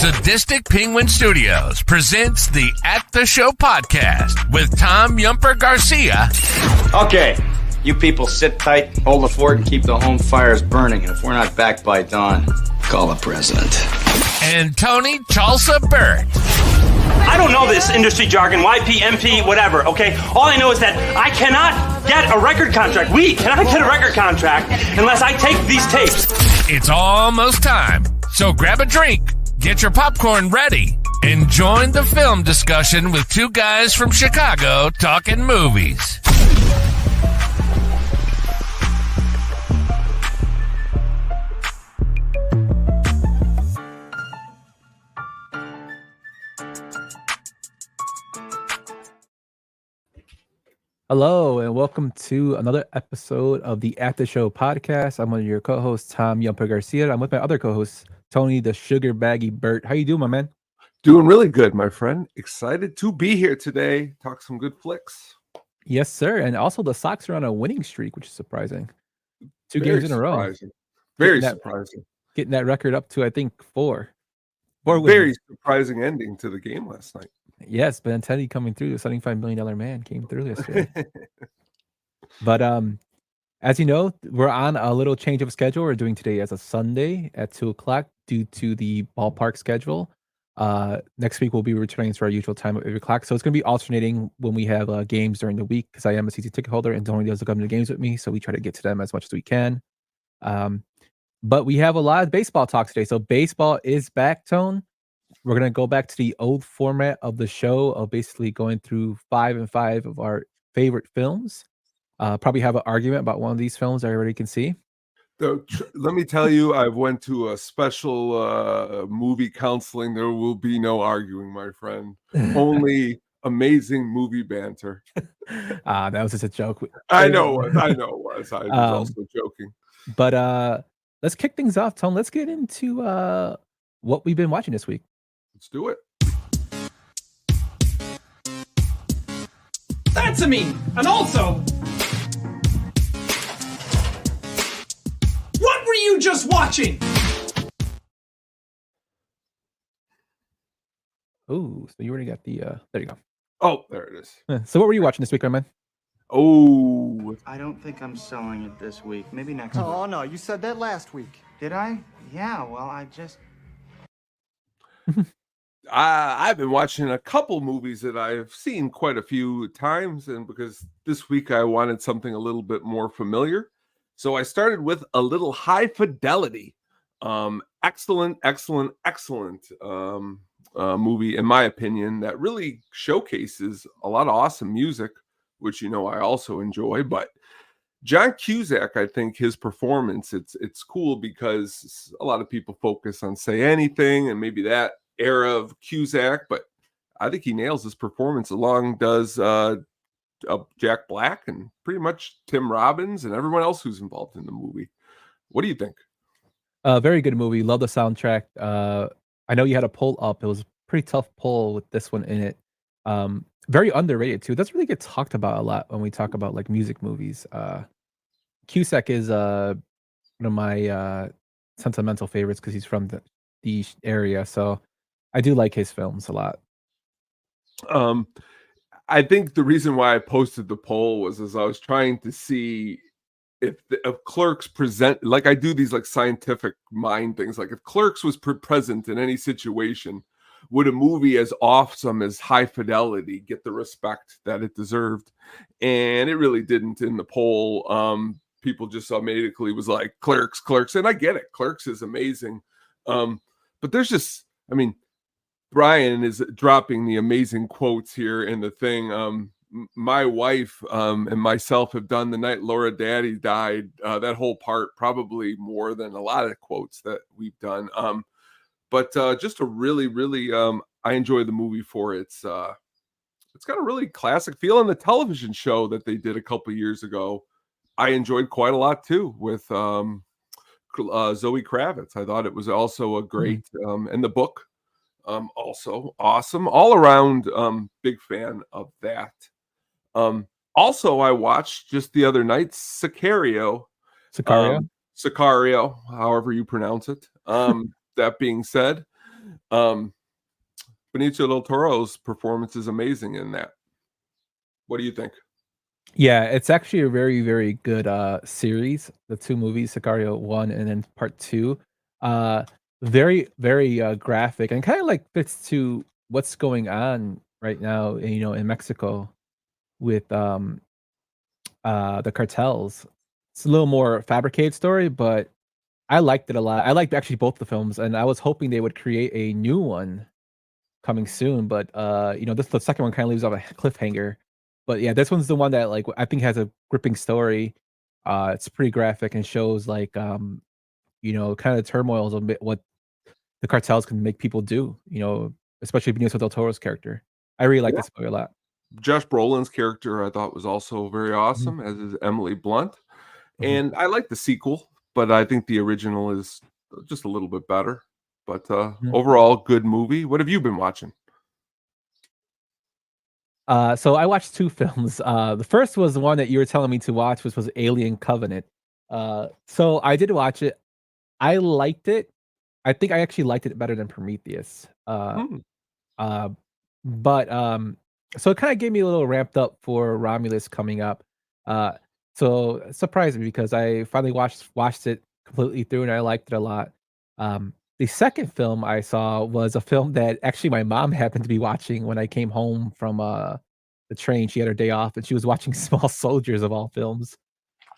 Sadistic Penguin Studios presents the At the Show podcast with Tom Yumper Garcia. Okay, you people sit tight, hold the fort, and keep the home fires burning. And if we're not back by dawn, call the president. And Tony Tulsa Burt. I don't know this industry jargon, YP, MP, whatever, okay? All I know is that I cannot get a record contract. We cannot get a record contract unless I take these tapes. It's almost time, so grab a drink, get your popcorn ready, and join the film discussion with two guys from Chicago talking movies. Hello, and welcome to another episode of the At the Show podcast. I'm one of your co-hosts, Tom Yumper Garcia. I'm with my other co-host, Tony the Sugar Baggy Burt. How you doing, my man? Doing really good, my friend. Excited to be here today. Talk some good flicks. Yes, sir. And also the Sox are on a winning streak, which is surprising. Two Very games in a row. surprising. Very surprising. Getting that record up to, I think, four wins. Very surprising ending to the game last night. Yes, Benintendi coming through. The $75 million man came through yesterday. But as you know, we're on a little change of schedule. We're doing today as a Sunday at 2 o'clock due to the ballpark schedule. Next week, we'll be returning to our usual time at 8 o'clock. So it's going to be alternating when we have games during the week because I am a season ticket holder and Tony doesn't come to the games with me. So we try to get to them as much as we can. But we have a lot of baseball talk today. So baseball is back, Tone. We're going to go back to the old format of the show of basically going through 5 and 5 of our favorite films. Probably have an argument about one of these films I already can see. So, let me tell you, I went to a special movie counseling. There will be no arguing, my friend. Only amazing movie banter. That was just a joke. I know it was. I was also joking. But let's kick things off, Tone. Let's get into what we've been watching this week. Let's do it. That's a me. And also, what were you just watching? Oh, so you already got the there you go. Oh, there it is. So what were you watching this week, my man? Oh, I don't think I'm selling it this week. Maybe next week. Oh, no, you said that last week. Did I? Yeah, well, I just... I've been watching a couple movies that I've seen quite a few times, and because this week I wanted something a little bit more familiar, so I started with A Little High Fidelity. Excellent movie, in my opinion, that really showcases a lot of awesome music, which, you know, I also enjoy. But John Cusack, I think his performance, it's cool because a lot of people focus on Say Anything and maybe that era of Cusack, but I think he nails his performance. Along does Jack Black and pretty much Tim Robbins and everyone else who's involved in the movie. What do you think? Very good movie. Love the soundtrack. I know you had a poll up. It was a pretty tough poll with this one in it. Very underrated too. It doesn't really get talked about a lot when we talk about like music movies. Cusack is one of my sentimental favorites because he's from the area. So I do like his films a lot. I think the reason why I posted the poll was as I was trying to see if Clerks present, like I do these like scientific mind things, like if Clerks was present in any situation, would a movie as awesome as High Fidelity get the respect that it deserved? And it really didn't in the poll. People just immediately was like, Clerks. And I get it. Clerks is amazing. But there's just, I mean, Brian is dropping the amazing quotes here in the thing. My wife and myself have done The Night Laura Daddy Died, that whole part, probably more than a lot of quotes that we've done. But just a really, really, I enjoy the movie for it's got a really classic feel. On the television show that they did a couple years ago, I enjoyed quite a lot too with Zoe Kravitz. I thought it was also a great, and the book also awesome. All around, big fan of that. Also, I watched just the other night Sicario, however you pronounce it. That being said, Benicio del Toro's performance is amazing in that. What do you think? Yeah, it's actually a very, very good series. The two movies, Sicario 1 and then part 2. Uh very, very graphic and kind of like fits to what's going on right now, in Mexico with the cartels. It's a little more fabricated story, but I liked it a lot. I liked actually both the films, and I was hoping they would create a new one coming soon, but this the second one kind of leaves off a cliffhanger. But yeah, this one's the one that like I think has a gripping story. It's pretty graphic and shows like kind of turmoils of what the cartels can make people do. Especially Benicio del Toro's character. I really like Yeah. this movie a lot. Josh Brolin's character I thought was also very awesome, as is Emily Blunt. Mhm. And I like the sequel, but I think the original is just a little bit better. But Mhm. overall, good movie. What have you been watching? So I watched two films. The first was the one that you were telling me to watch, which was Alien Covenant. So I did watch it. I liked it. I think I actually liked it better than Prometheus. Hmm. Uh, but so it kind of gave me a little ramped up for Romulus coming up. Uh, so it surprised me because I finally watched it completely through and I liked it a lot. The second film I saw was a film that actually my mom happened to be watching when I came home from the train. She had her day off and she was watching Small Soldiers of all films.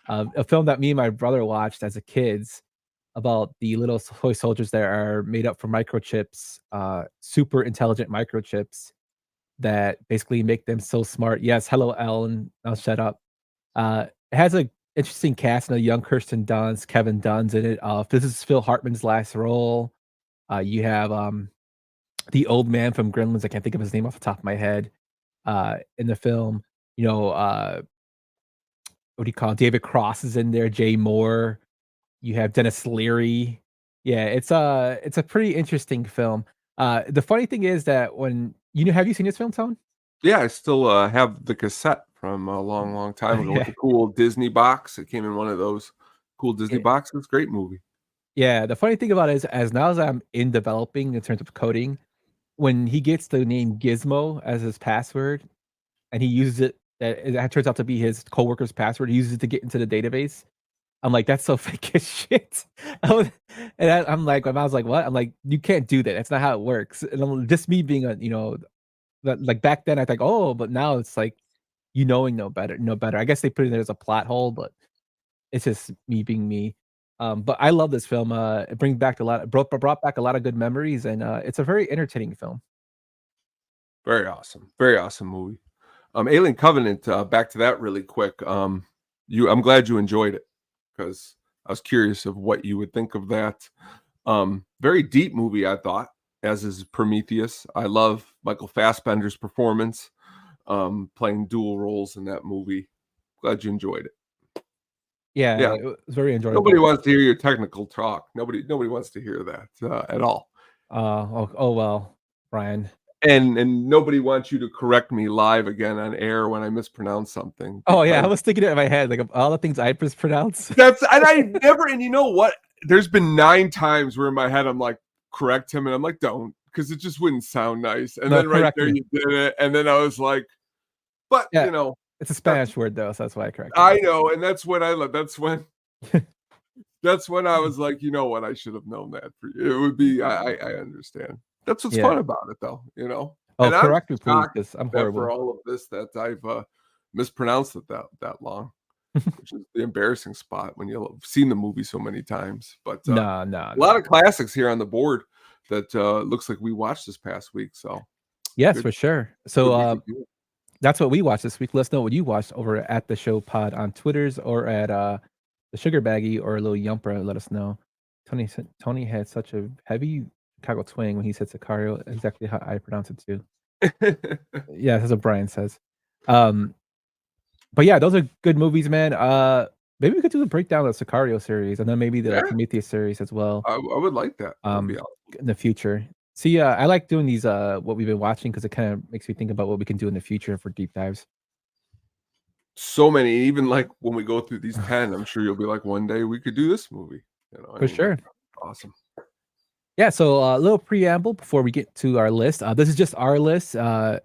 A film that me and my brother watched as a kids about the little toy soldiers that are made up from microchips, super intelligent microchips that basically make them so smart. Yes, hello, Ellen. I'll shut up. It has a interesting cast and a young Kirsten Dunst, Kevin Dunn's in it. This is Phil Hartman's last role. You have the old man from Gremlins. I can't think of his name off the top of my head. In the film, what do you call it? David Cross is in there. Jay Moore. You have Dennis Leary. Yeah, it's a pretty interesting film. The funny thing is that have you seen this film, Tone? Yeah, I still have the cassette from a long, long time ago with Yeah. the cool Disney box. It came in one of those cool Disney Yeah. boxes. Great movie. Yeah, the funny thing about it is as now as I'm in developing in terms of coding, when he gets the name Gizmo as his password and he uses it, that turns out to be his coworker's password, he uses it to get into the database. I'm like, "That's so fake as shit." I was I'm like, my mom's like, "What?" I'm like, "You can't do that. That's not how it works." And I'm just me being that like back then I think, "Oh," but now it's like, knowing no better, no better. I guess they put it there as a plot hole, but it's just me being me. But I love this film. It brings back brought back a lot of good memories, and it's a very entertaining film. Very awesome. Very awesome movie. Alien Covenant, back to that really quick. I'm glad you enjoyed it because I was curious of what you would think of that. Very deep movie, I thought, as is Prometheus. I love Michael Fassbender's performance, playing dual roles in that movie. Glad you enjoyed it. Yeah, Yeah, it was very nobody enjoyable. wants to hear your technical talk. Nobody wants to hear that at all. Oh well, Brian. And nobody wants you to correct me live again on air when I mispronounce something Oh yeah, I because was thinking it in my head, like of all the things I mispronounce. that's and I never and you know what? There's been 9 times where in my head I'm like, correct him, and I'm like, don't, because it just wouldn't sound nice. And No, then right correct there me. you did it, and then I was like, but Yeah, it's a that, Spanish word though, so that's why I corrected I you. know, and that's when I love. That's when I was like, you know what? I should have known that for you. It would be. I understand. That's what's Yeah. fun about it, though. Oh, And I'm correct me, please, shocked 'cause I'm that for horrible. all of this that I've mispronounced it that long, which is the embarrassing spot when you've seen the movie so many times. But No, a lot of classics here on the board that looks like we watched this past week. So Yes, good, for sure. good So, week of you. that's what we watched this week. Let us know what you watched over at the show pod on Twitters or at the Sugar Baggy or Little Yumper. Let us know. Tony had such a heavy Chicago twang when he said Sicario, exactly how I pronounce it too. Yeah, that's what Brian says. Um, but yeah, those are good movies, man. Maybe we could do a breakdown of the Sicario series and then maybe the Yeah, Prometheus series as well. I would like that. That'd be awesome. In the future. See, I like doing these what we've been watching because it kind of makes me think about what we can do in the future for deep dives. So many, even like when we go through these 10, I'm sure you'll be like, one day we could do this movie. For sure. Awesome. Yeah, so a little preamble before we get to our list. This is just our list. If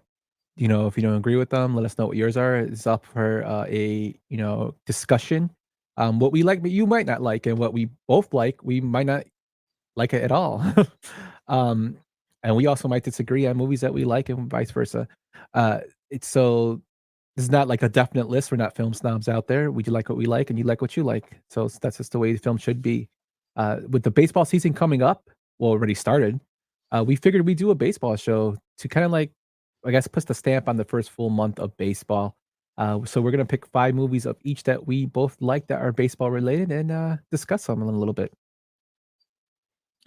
you don't agree with them, let us know what yours are. It's up for a discussion. What we like, but you might not like, and what we both like, we might not like it at all. um, and we also might disagree on movies that we like, and vice versa. It's so This is not like a definite list. We're not film snobs out there. We like what we like, and you like what you like. So that's just the way the film should be. With the baseball season coming up, well, already started. We figured we'd do a baseball show to kind of like, I guess, put the stamp on the first full month of baseball. So we're gonna pick 5 movies of each that we both like that are baseball related, and discuss them in a little bit.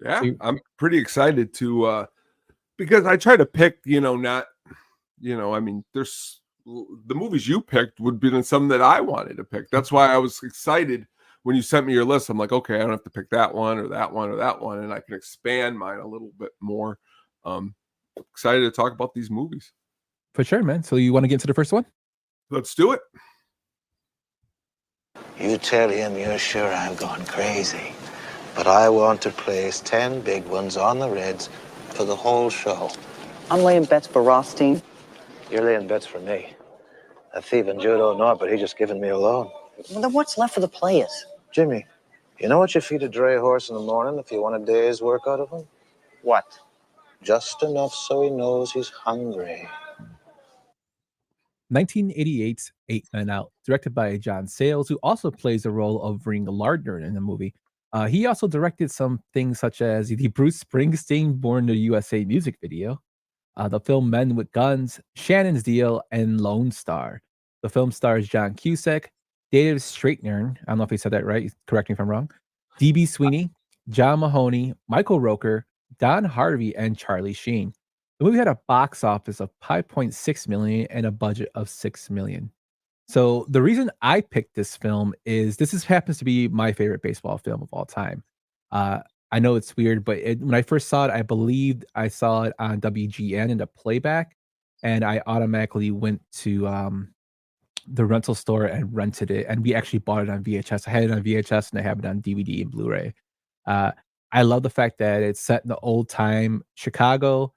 Yeah, So I'm pretty excited to because I try to pick, not, I mean, there's the movies you picked would be some that I wanted to pick. That's why I was excited when you sent me your list. I'm like, okay, I don't have to pick that one or that one or that one, and I can expand mine a little bit more. Excited to talk about these movies. for sure, man. So you want to get into the first one? Let's do it. You tell him you're sure I'm going crazy, but I want to place 10 big ones on the Reds for the whole show. I'm laying bets for Rothstein. You're laying bets for me. A thief and Joe don't know it, but he just given me a loan. Well, then what's left for the players? Jimmy, you know what you feed a dray horse in the morning if you want a day's work out of him? What? Just enough so he knows he's hungry. 1988's Eight Men Out, directed by John Sayles, who also plays the role of Ring Lardner in the movie. He also directed some things such as the Bruce Springsteen Born to USA music video, the film Men with Guns, Shannon's Deal, and Lone Star. The film stars John Cusack, David Strathairn, I don't know if he said that right, correct me if I'm wrong, D.B. Sweeney, John Mahoney, Michael Roker, Don Harvey, and Charlie Sheen. The movie had a box office of 5.6 million and a budget of 6 million. So the reason I picked this film is happens to be my favorite baseball film of all time. I know it's weird, but when I first saw it, I believed I saw it on WGN in the playback, and I automatically went to the rental store and rented it. And we actually bought it on VHS. I had it on VHS and I have it on DVD and Blu-ray. I love the fact that it's set in the old time Chicago.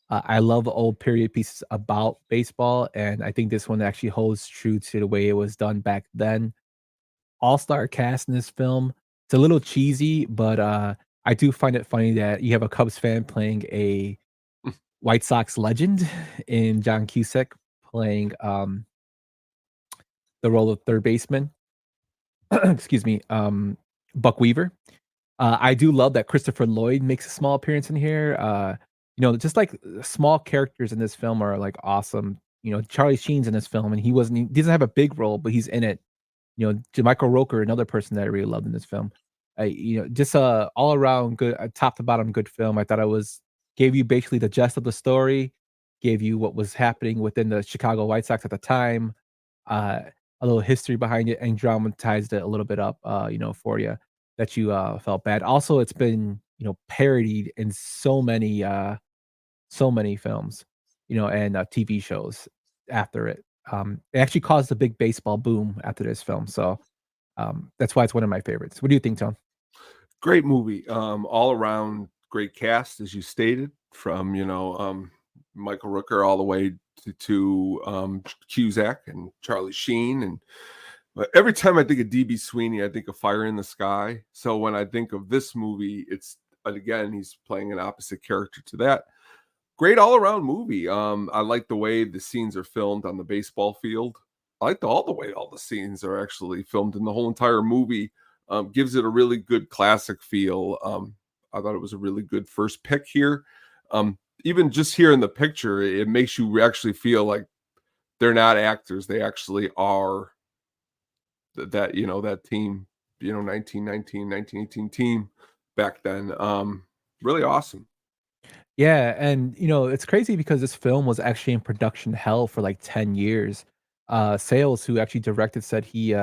I love old period pieces about baseball, and I think this one actually holds true to the way it was done back then. All-star cast in this film. It's a little cheesy, but I do find it funny that you have a Cubs fan playing a White Sox legend in John Cusack playing the role of third baseman. Excuse me, Buck Weaver. I do love that Christopher Lloyd makes a small appearance in here. Just like small characters in this film are like awesome. Charlie Sheen's in this film, and he doesn't have a big role, but he's in it. Michael Roker, another person that I really loved in this film. Just a all around good, top to bottom good film. I thought gave you basically the gist of the story, gave you what was happening within the Chicago White Sox at the time, a little history behind it, and dramatized it a little bit up, for you that you felt bad. Also, it's been parodied in so many films, and TV shows after it. It actually caused a big baseball boom after this film. So that's why it's one of my favorites. What do you think, Tom? Great movie. All around great cast, as you stated, from Michael Rooker all the way to Cusack and Charlie Sheen. And every time I think of DB Sweeney, I think of Fire in the Sky. So when I think of this movie, again, he's playing an opposite character to that. Great all-around movie. I like the way the scenes are filmed on the baseball field. I like the way all the scenes are actually filmed in the whole entire movie. Gives it a really good classic feel. I thought it was a really good first pick here. Even just here in the picture, it makes you actually feel like they're not actors. They actually are that team, 1919, 1918 team back then. Really awesome. Yeah, and it's crazy because this film was actually in production hell for like 10 years. Sayles, who actually directed, said he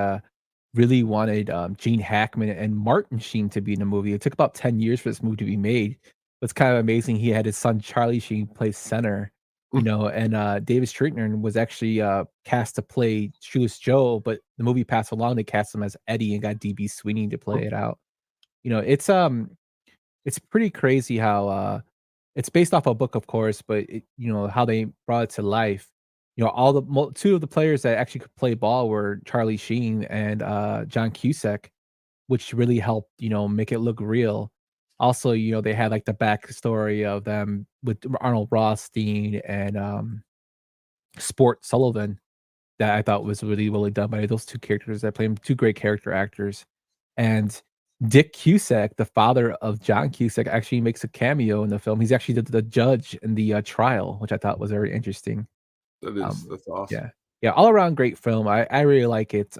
really wanted Gene Hackman and Martin Sheen to be in the movie. It took about 10 years for this movie to be made. It's kind of amazing. He had his son Charlie Sheen play center, and David Strathairn was actually cast to play Shoeless Joe, but the movie passed along. They cast him as Eddie and got DB Sweeney to play it out. It's it's pretty crazy how it's based off a book, of course, but how they brought it to life. All two of the players that actually could play ball were Charlie Sheen and John Cusack, which really helped, make it look real. Also, they had like the backstory of them with Arnold Rothstein and Sport Sullivan that I thought was really well done by those two characters that played two great character actors. And Dick Cusack, the father of John Cusack, actually makes a cameo in the film. He's actually the judge in the trial, which I thought was very interesting. That's awesome. Yeah, all around great film. I really like it.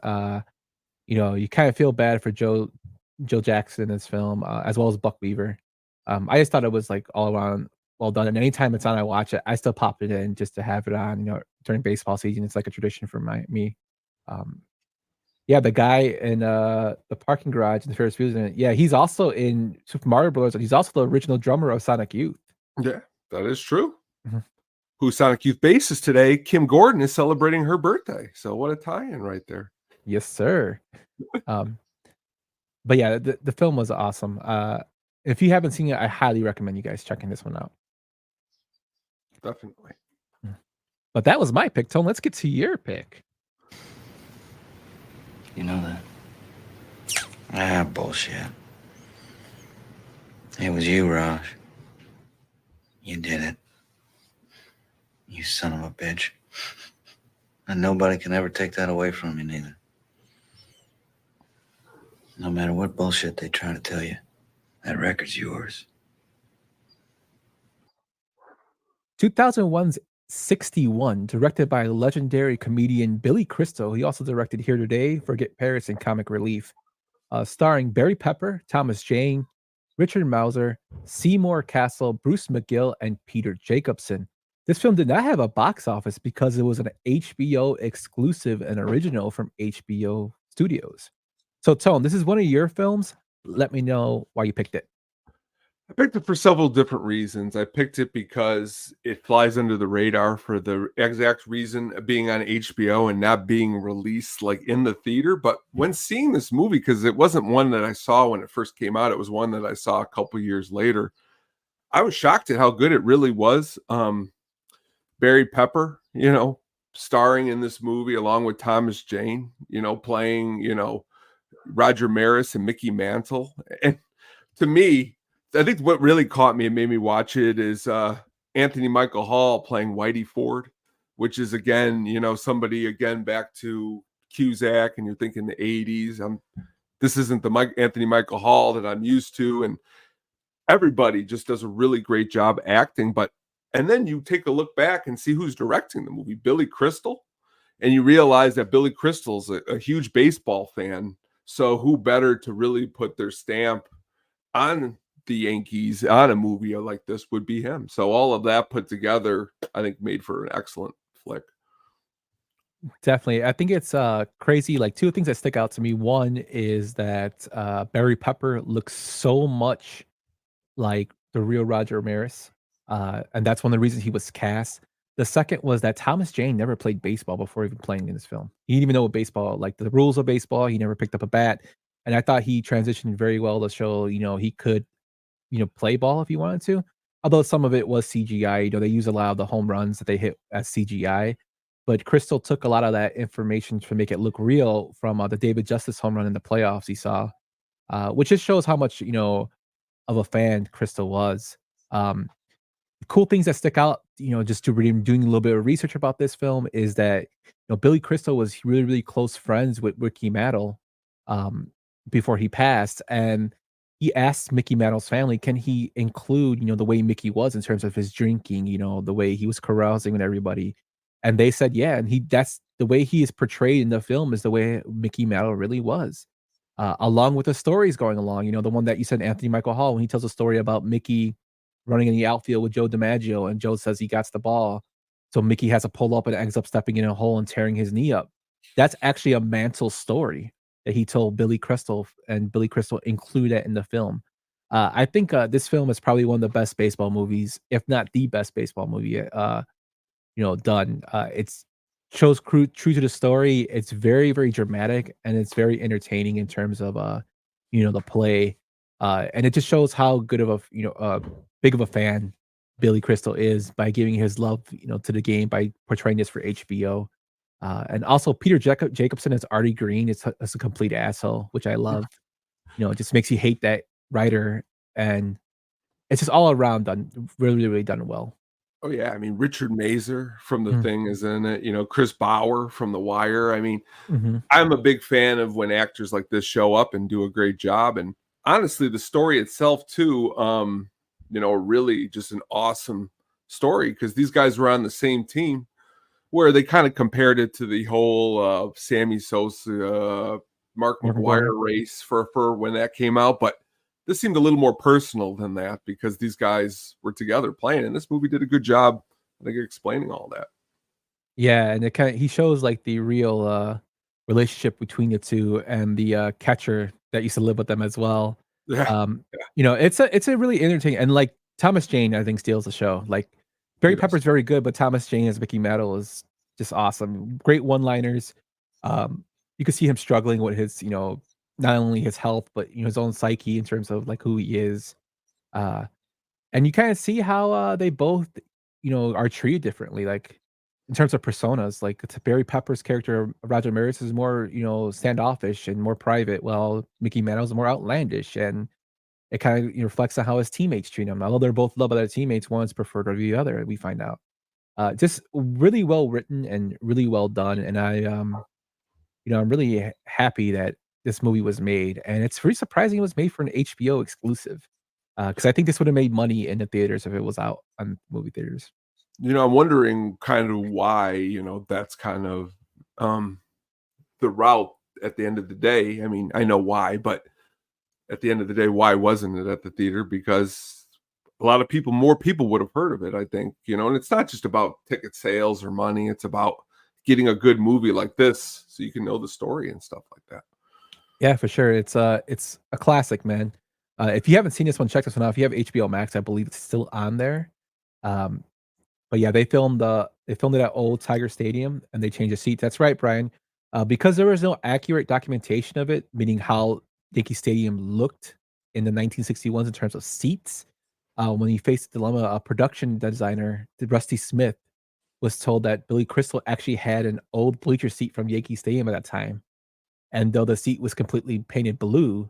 You kind of feel bad for Joe Jackson in this film, as well as Buck Weaver. I just thought it was like all around well done. And anytime it's on, I watch it. I still pop it in just to have it on. During baseball season, it's like a tradition for me. Yeah, the guy in the parking garage in the Ferris Bueller. Yeah, he's also in Super Mario Bros. And he's also the original drummer of Sonic Youth. Yeah, that is true. Mhm. Who's Sonic Youth bassist today? Kim Gordon is celebrating her birthday. So what a tie-in right there. Yes, sir. But yeah, the film was awesome. If you haven't seen it, I highly recommend you guys checking this one out. Definitely. But that was my pick, Tone. Let's get to your pick. You know that? Bullshit. It was you, Raj. You did it. You son of a bitch. And nobody can ever take that away from you, neither. No matter what bullshit they try to tell you, that record's yours. 2001's 61, directed by legendary comedian Billy Crystal. He also directed Here Today, Forget Paris, and Comic Relief. Starring Barry Pepper, Thomas Jane, Richard Mauser, Seymour Castle, Bruce McGill, and Peter Jacobson. This film did not have a box office because it was an HBO exclusive and original from HBO Studios. So, Tone, this is one of your films. Let me know why you picked it. I picked it for several different reasons. I picked it because it flies under the radar for the exact reason of being on HBO and not being released like in the theater. But when seeing this movie, because it wasn't one that I saw when it first came out, it was one that I saw a couple years later. I was shocked at how good it really was. Barry Pepper, starring in this movie along with Thomas Jane, playing, Roger Maris and Mickey Mantle. And to me, I think what really caught me and made me watch it is Anthony Michael Hall playing Whitey Ford, which is again, somebody again back to Cusack, and you're thinking the 80s. This isn't the Anthony Michael Hall that I'm used to, and everybody just does a really great job acting. And then you take a look back and see who's directing the movie, Billy Crystal, and you realize that Billy Crystal's a huge baseball fan. So who better to really put their stamp on the Yankees on a movie like this would be him. So all of that put together, I think, made for an excellent flick. Definitely. I think it's crazy. Like, two things that stick out to me. One is that Barry Pepper looks so much like the real Roger Maris. And that's one of the reasons he was cast. The second was that Thomas Jane never played baseball before even playing in this film. He didn't even know what baseball, like the rules of baseball. He never picked up a bat. And I thought he transitioned very well to show, he could, play ball if he wanted to. Although some of it was CGI. They use a lot of the home runs that they hit as CGI. But Crystal took a lot of that information to make it look real from the David Justice home run in the playoffs he saw, which just shows how much, of a fan Crystal was. Cool things that stick out, just to doing a little bit of research about this film is that, Billy Crystal was really, really close friends with Ricky Mantle before he passed. And he asked Mickey Mantle's family, can he include, the way Mickey was in terms of his drinking, the way he was carousing with everybody. And they said, yeah. And that's the way he is portrayed in the film is the way Mickey Mantle really was. Along with the stories going along, the one that you said, Anthony Michael Hall, when he tells a story about Mickey running in the outfield with Joe DiMaggio, and Joe says he got the ball. So Mickey has to pull up and ends up stepping in a hole and tearing his knee up. That's actually a Mantle story that he told Billy Crystal, and Billy Crystal included that in the film. I think this film is probably one of the best baseball movies, if not the best baseball movie, done. It's shows true to the story. It's very, very dramatic, and it's very entertaining in terms of, the play. And it just shows how good of a big of a fan Billy Crystal is by giving his love, to the game by portraying this for HBO. And also Peter Jacobson as Artie Green is a complete asshole, which I love. It just makes you hate that writer, and it's just all around done really, really done well. Oh yeah, I mean Richard Mazer from The Mm. Thing is in it. Chris Bauer from The Wire. I mean, Mhm. I'm a big fan of when actors like this show up and do a great job. And honestly, the story itself too, really just an awesome story because these guys were on the same team where they kind of compared it to the whole Sammy Sosa, Mark Mark McGuire McGwire. race for when that came out. But this seemed a little more personal than that because these guys were together playing, and this movie did a good job, I think, explaining all that. Yeah, and he shows, like, the real, relationship between the 2 and the, catcher that used to live with them as well. Yeah. Um, it's a really entertaining, and, like, Thomas Jane, I think, steals the show. Like, He Barry does. Pepper's very good, but Thomas Jane as Mickey Mantle is just awesome. Great one-liners. You can see him struggling with his, not only his health, but, his own psyche in terms of, like, who he is. Uh And you kinda see how, they both, are treated differently, like, in terms of personas, like, it's Barry Pepper's character, Roger Maris, is more, standoffish and more private, while Mickey Mantle's more outlandish, and it kinda, reflects on how his teammates treat him. Although they're both loved by their teammates, one's preferred over the other, we find out. Just really well written and really well done, and I'm really happy that this movie was made, and it's pretty surprising it was made for an HBO exclusive, because I think this would have made money in the theaters if it was out on movie theaters. I'm wondering kind of why, that's kind of the route at the end of the day. I mean, I know why, but at the end of the day, why wasn't it at the theater? Because a lot of more people would have heard of it, I think, and it's not just about ticket sales or money. It's about getting a good movie like this so you can know the story and stuff like that. Yeah, for sure. It's a classic, man. If you haven't seen this one, check this one out. If you have HBO Max, I believe it's still on there. Um, but yeah, they filmed it at Old Tiger Stadium and they changed the seats. That's right, Brian. Because there was no accurate documentation of it, meaning how Yankee Stadium looked in the 1961s in terms of seats. When he faced the dilemma, a production designer, Rusty Smith, was told that Billy Crystal actually had an old bleacher seat from Yankee Stadium at that time. And though the seat was completely painted blue,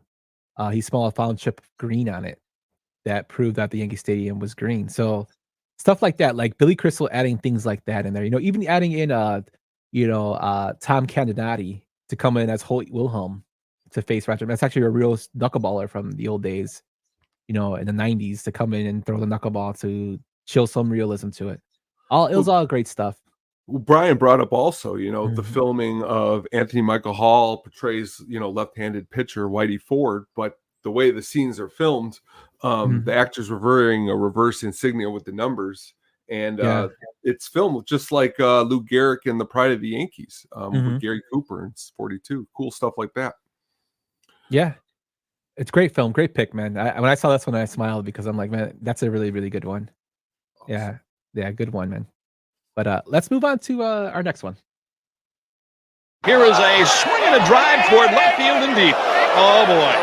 he smelled a found chip of green on it that proved that the Yankee Stadium was green. So stuff like that, like Billy Crystal adding things like that in there, even adding in Tom Candidati to come in as Hoyt Wilhelm to face Roger. That's actually a real knuckleballer from the old days, in the 90s to come in and throw the knuckleball to show some realism to it. It was all great stuff. Well, Brian brought up also, the Mhm. filming of Anthony Michael Hall portrays, left-handed pitcher Whitey Ford, but the way the scenes are filmed, Mhm. the actors were wearing a reverse insignia with the numbers, and Yeah. it's filmed just like Lou Gehrig in The Pride of the Yankees with Mhm. Gary Cooper in 42. Cool stuff like that. Yeah. It's a great film, great pick, man. When I saw this one, I smiled because I'm like, man, that's a really, really good one. Yeah, yeah, good one, man. But let's move on to our next one. Here is a swing and a drive toward left field and deep. Oh boy.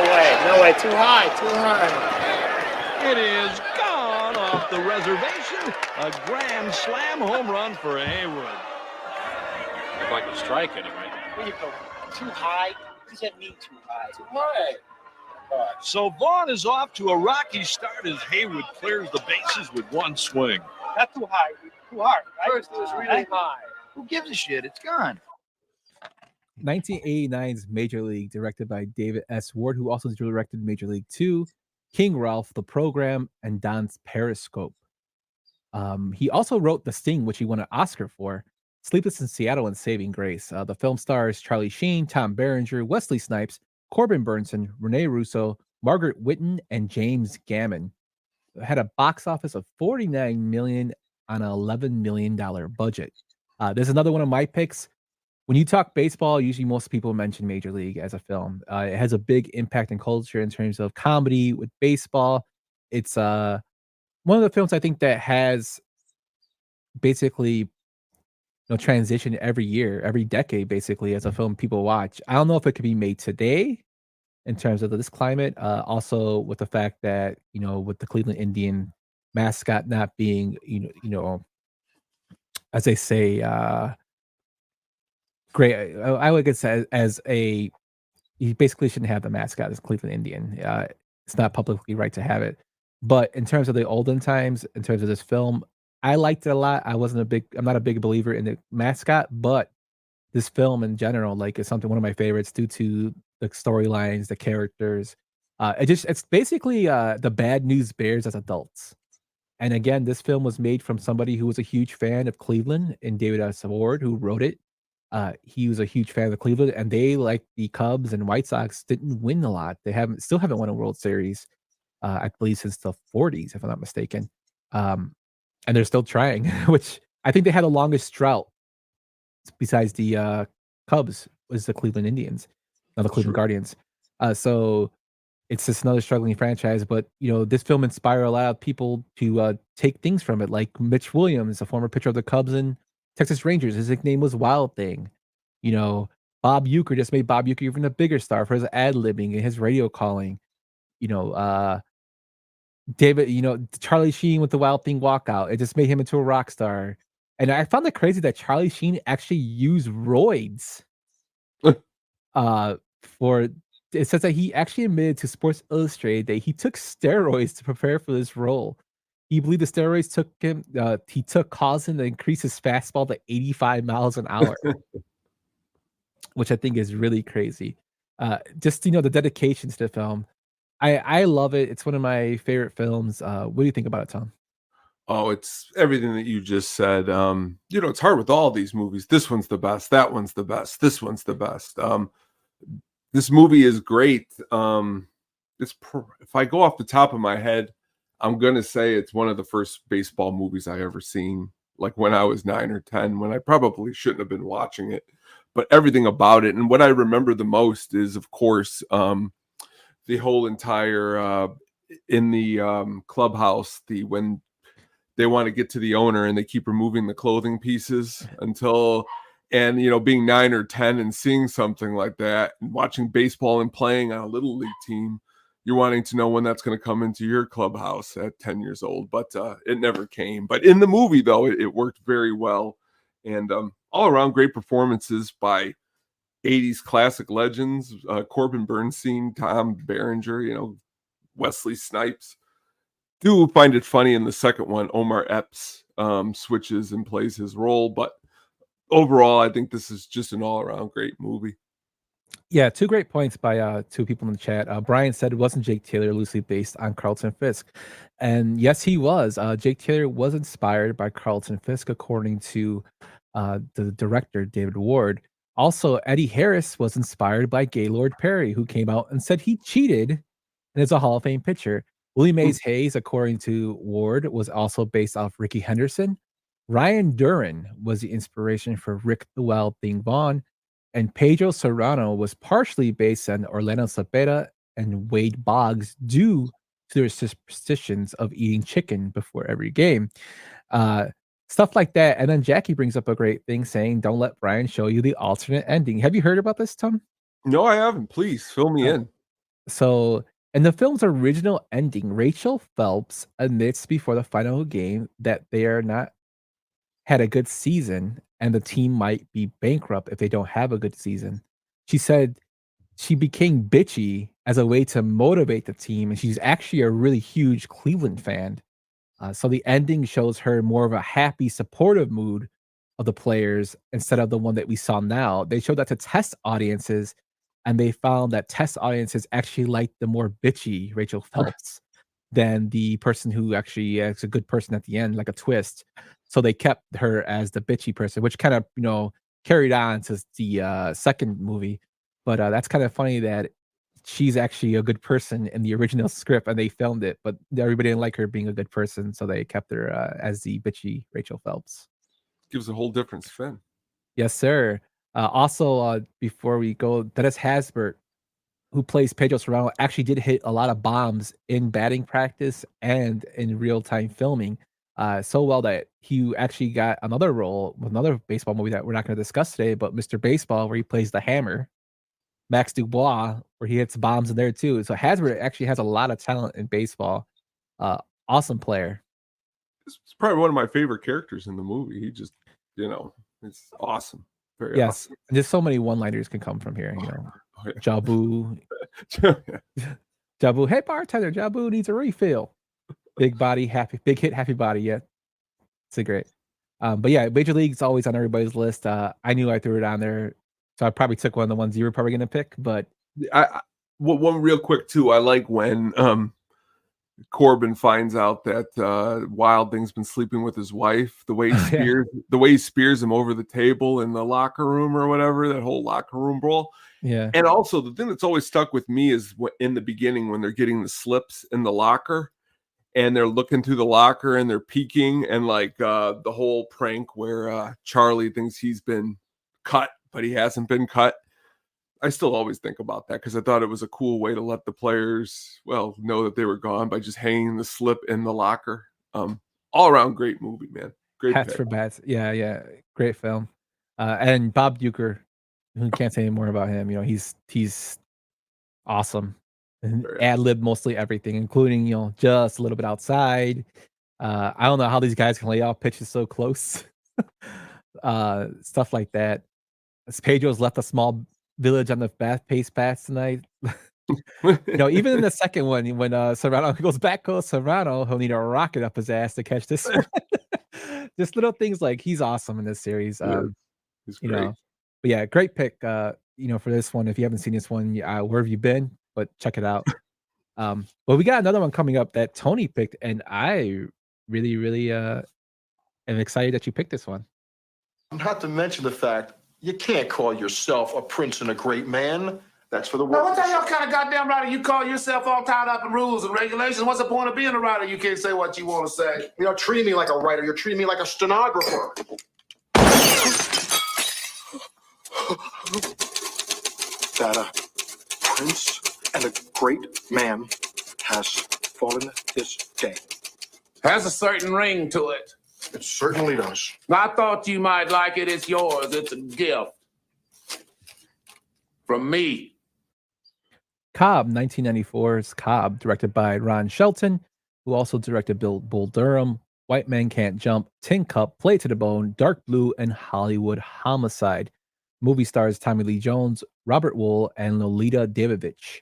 No way, too high, too high. It is gone off the reservation. A grand slam home run for Haywood. Looked like a strike anyway. Where you go? Too high? What does that mean, too high? Too high. So Vaughn is off to a rocky start as Haywood clears the bases with one swing. Not too high, too hard, right? First it was really high. Who gives a shit? It's gone. 1989's Major League, directed by David S. Ward, who also directed Major League 2, King Ralph, The Program, and Don's Periscope. He also wrote The Sting, which he won an Oscar for, Sleepless in Seattle, and Saving Grace. The film stars Charlie Sheen, Tom Berenger, Wesley Snipes, Corbin Burnson, Rene Russo, Margaret Whitten, and James Gammon. It had a box office of $49 million on an $11 million budget. There's another one of my picks. When you talk baseball, usually most people mention Major League as a film. It has a big impact in culture in terms of comedy with baseball. It's one of the films I think that has basically transition every year, every decade, basically, as a film people watch. I don't know if it could be made today, in terms of this climate. Also with the fact that with the Cleveland Indian mascot not being as they say great. I would guess as a you basically shouldn't have the mascot as Cleveland Indian. It's not publicly right to have it. But in terms of the olden times, in terms of this film, I liked it a lot. I'm not a big believer in the mascot, but this film in general, like, is something one of my favorites due to the storylines, the characters. It's basically the Bad News Bears as adults. And again, this film was made from somebody who was a huge fan of Cleveland and David S. Ward, who wrote it. He was a huge fan of Cleveland, and they, like the Cubs and White Sox, didn't win a lot. They still haven't won a World Series, I believe, since the '40s, if I'm not mistaken. And they're still trying, which I think they had the longest drought besides the Cubs was the Cleveland Indians, not the Cleveland Guardians. So it's just another struggling franchise. But this film inspired a lot of people to take things from it, like Mitch Williams, a former pitcher of the Cubs and Texas Rangers. His nickname was Wild Thing. Bob Uecker just made Bob Uecker even a bigger star for his ad libbing and his radio calling. David, Charlie Sheen with the Wild Thing walkout. It just made him into a rock star. And I found it crazy that Charlie Sheen actually used roids. For it says that he actually admitted to Sports Illustrated that he took steroids to prepare for this role. He believed the steroids caused him to increase his fastball to 85 miles an hour, which I think is really crazy. Just the dedication to the film. I love it. It's one of my favorite films. What do you think about it, Tom? Oh, it's everything that you just said. It's hard with all these movies. This one's the best. That one's the best. This one's the best. This movie is great. If I go off the top of my head, I'm gonna say it's one of the first baseball movies I ever seen. Like when I was 9 or 10, when I probably shouldn't have been watching it, but everything about it and what I remember the most is, of course, the whole entire in the clubhouse, when they want to get to the owner and they keep removing the clothing pieces and being 9 or 10 and seeing something like that and watching baseball and playing on a little league team, you're wanting to know when that's going to come into your clubhouse at 10 years old, but it never came. But in the movie, though, it worked very well. And all around great performances by 80s classic legends, Corbin Bernstein, Tom Berenger, Wesley Snipes. Do find it funny in the second one, Omar Epps switches and plays his role. But overall, I think this is just an all-around great movie. Yeah, two great points by two people in the chat. Brian said, wasn't Jake Taylor loosely based on Carlton Fisk? And yes, he was. Jake Taylor was inspired by Carlton Fisk, according to the director, David Ward. Also, Eddie Harris was inspired by Gaylord Perry, who came out and said he cheated and is a Hall of Fame pitcher. Willie Mays Hayes, according to Ward, was also based off Ricky Henderson. Ryan Duran was the inspiration for Rick the Wild Thing Vaughn. And Pedro Serrano was partially based on Orlando Cepeda and Wade Boggs due to their superstitions of eating chicken before every game. Stuff like that. And then Jackie brings up a great thing saying, don't let Brian show you the alternate ending. Have you heard about this, Tom? No, I haven't. Please fill me in. So in the film's original ending, Rachel Phelps admits before the final game that they are not had a good season and the team might be bankrupt if they don't have a good season. She said she became bitchy as a way to motivate the team, and she's actually a really huge Cleveland fan. So the ending shows her more of a happy, supportive mood of the players instead of the one that we saw now. They showed that to test audiences, and they found that test audiences actually liked the more bitchy Rachel Phelps than the person who actually is a good person at the end, like a twist. So they kept her as the bitchy person, which kind of, carried on to the second movie. But that's kind of funny that she's actually a good person in the original script and they filmed it, but everybody didn't like her being a good person. So they kept her as the bitchy Rachel Phelps. Gives a whole different spin. Yes, sir. Also, before we go, Dennis Hasbert, who plays Pedro Serrano, actually did hit a lot of bombs in batting practice and in real-time filming. So well that he actually got another role with another baseball movie that we're not going to discuss today, but Mr. Baseball, where he plays the Hammer. Max Dubois, where he hits bombs in there too. So Hasbro actually has a lot of talent in baseball. Awesome player. It's probably one of my favorite characters in the movie. He just, it's awesome. Very Yes, awesome. and just so many one-liners can come from here. Jabu, Jabu. Hey bartender, Jabu needs a refill. Big body, big hit, happy body. Yeah, it's a great. But yeah, Major League's always on everybody's list. I knew I threw it on there, so I probably took one of the ones you were probably going to pick. But one real quick too. I like when Corbin finds out that Wild Thing's been sleeping with his wife. The way he spears him over the table in the locker room or whatever. That whole locker room brawl. Yeah. And also the thing that's always stuck with me is in the beginning when they're getting the slips in the locker. And they're looking through the locker and they're peeking, and like the whole prank where Charlie thinks he's been cut, but he hasn't been cut. I still always think about that because I thought it was a cool way to let the players, know that they were gone by just hanging the slip in the locker. All around great movie, man. Great Hats for Bats. Yeah. Great film. And Bob Uecker, who can't say any more about him. He's awesome. And ad-lib mostly everything, including, just a little bit outside. I don't know how these guys can lay off pitches so close. Stuff like that. Pedro's left a small village on the fast-paced bats tonight. Even in the second one, when Serrano goes back to Serrano, he'll need a rocket up his ass to catch this one. Just little things like he's awesome in this series. He's great. But yeah, great pick. For this one, if you haven't seen this one, where have you been? But check it out. But we got another one coming up that Tony picked, and I really, really am excited that you picked this one. Not to mention the fact you can't call yourself a prince and a great man. That's for the Now, world. what the hell kind of goddamn writer you call yourself all tied up in rules and regulations? What's the point of being a writer? You can't say what you want to say. You're not treating me like a writer. You're treating me like a stenographer. That a prince and a great man has fallen this day. Has a certain ring to it. It certainly does. I thought you might like it. It's yours. It's a gift. From me. Cobb, 1994's Cobb, directed by Ron Shelton, who also directed Bull Durham, White Men Can't Jump, Tin Cup, Play to the Bone, Dark Blue, and Hollywood Homicide. Movie stars Tommy Lee Jones, Robert Wool, and Lolita Davidovich.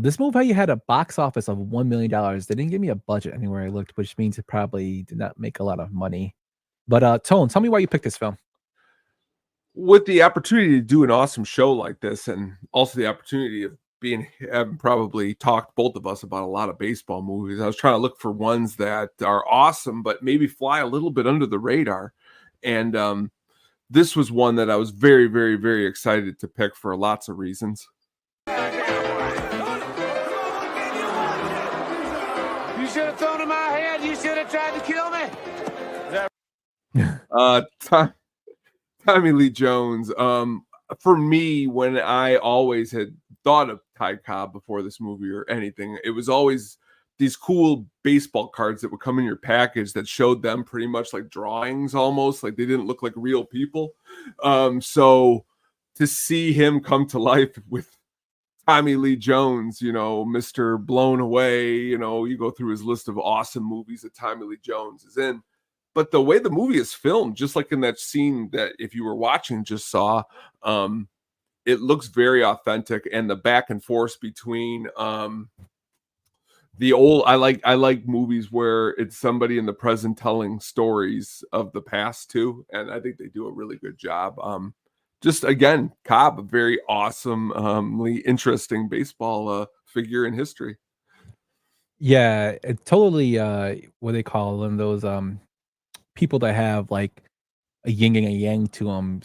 This movie had a box office of $1 million. They didn't give me a budget anywhere I looked, which means it probably did not make a lot of money. But Tone, tell me why you picked this film. With the opportunity to do an awesome show like this, and also the opportunity of having probably talked both of us about a lot of baseball movies, I was trying to look for ones that are awesome, but maybe fly a little bit under the radar. And this was one that I was very, very, very excited to pick for lots of reasons. You should have thrown in my head. You should have tried to kill me. Tommy Lee Jones. For me, when I always had thought of Ty Cobb before this movie or anything, it was always these cool baseball cards that would come in your package that showed them pretty much like drawings, almost like they didn't look like real people. So to see him come to life with Tommy Lee Jones, Mr. Blown Away, you go through his list of awesome movies that Tommy Lee Jones is in. But the way the movie is filmed, just like in that scene that if you were watching just saw, it looks very authentic, and the back and forth between the old, I like movies where it's somebody in the present telling stories of the past too, and I think they do a really good job. Just again, Cobb, a very awesomely interesting baseball figure in history. Yeah, it totally what they call them, those people that have like a yin and a yang to them.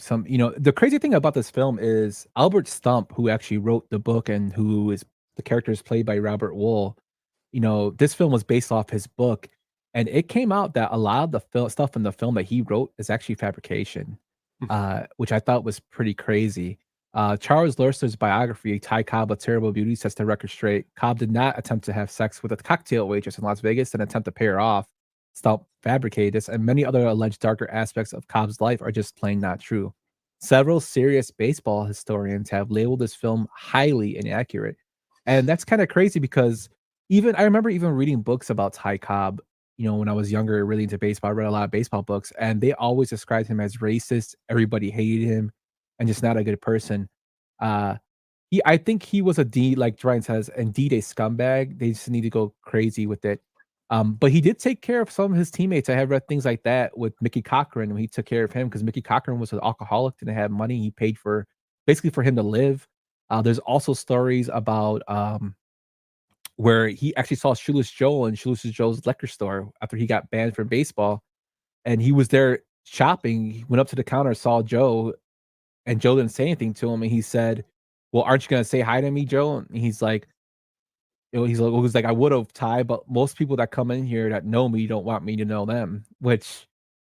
The crazy thing about this film is Albert Stump, who actually wrote the book and who is the character is played by Robert Wool. This film was based off his book, and it came out that a lot of the stuff in the film that he wrote is actually fabrication, which I thought was pretty crazy. Charles Lurster's biography, Ty Cobb, A Terrible Beauty, sets the record straight. Cobb did not attempt to have sex with a cocktail waitress in Las Vegas and attempt to pay her off. Stump fabricated this, and many other alleged darker aspects of Cobb's life are just plain not true. several serious baseball historians have labeled this film highly inaccurate. And that's kind of crazy because even I remember even reading books about Ty Cobb, when I was younger, really into baseball. I read a lot of baseball books, and they always described him as racist. Everybody hated him and just not a good person. Uh, I think he was like Ryan says, indeed a scumbag. They just need to go crazy with it. But he did take care of some of his teammates. I have read things like that with Mickey Cochran when he took care of him because Mickey Cochran was an alcoholic, didn't have money. He paid for basically for him to live. There's also stories about where he actually saw Shoeless Joe in Shoeless Joe's liquor store after he got banned from baseball, and he was there shopping. He went up to the counter, saw Joe, and Joe didn't say anything to him, and he said, "Well, aren't you gonna say hi to me, Joe?" And he's like, I would have, Ty, but most people that come in here that know me don't want me to know them, which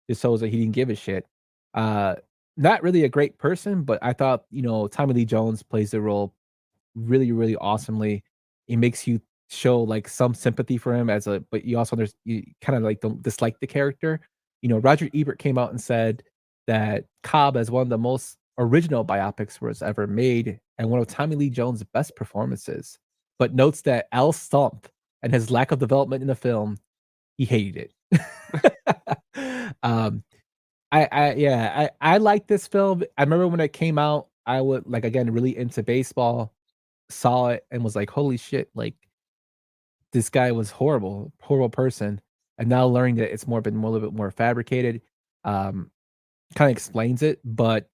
just shows that he didn't give a shit. Uh, Not really a great person, but I thought, Tommy Lee Jones plays the role really, really awesomely. It makes you show like some sympathy for him but you also you kind of like don't dislike the character. Roger Ebert came out and said that Cobb is one of the most original biopics was ever made and one of Tommy Lee Jones' best performances, but notes that Al Stump and his lack of development in the film, he hated it. I like this film. I remember when it came out, I would like again really into baseball, saw it and was like, holy shit, like this guy was horrible person. And now learning that it's been a little bit more fabricated, kind of explains it. But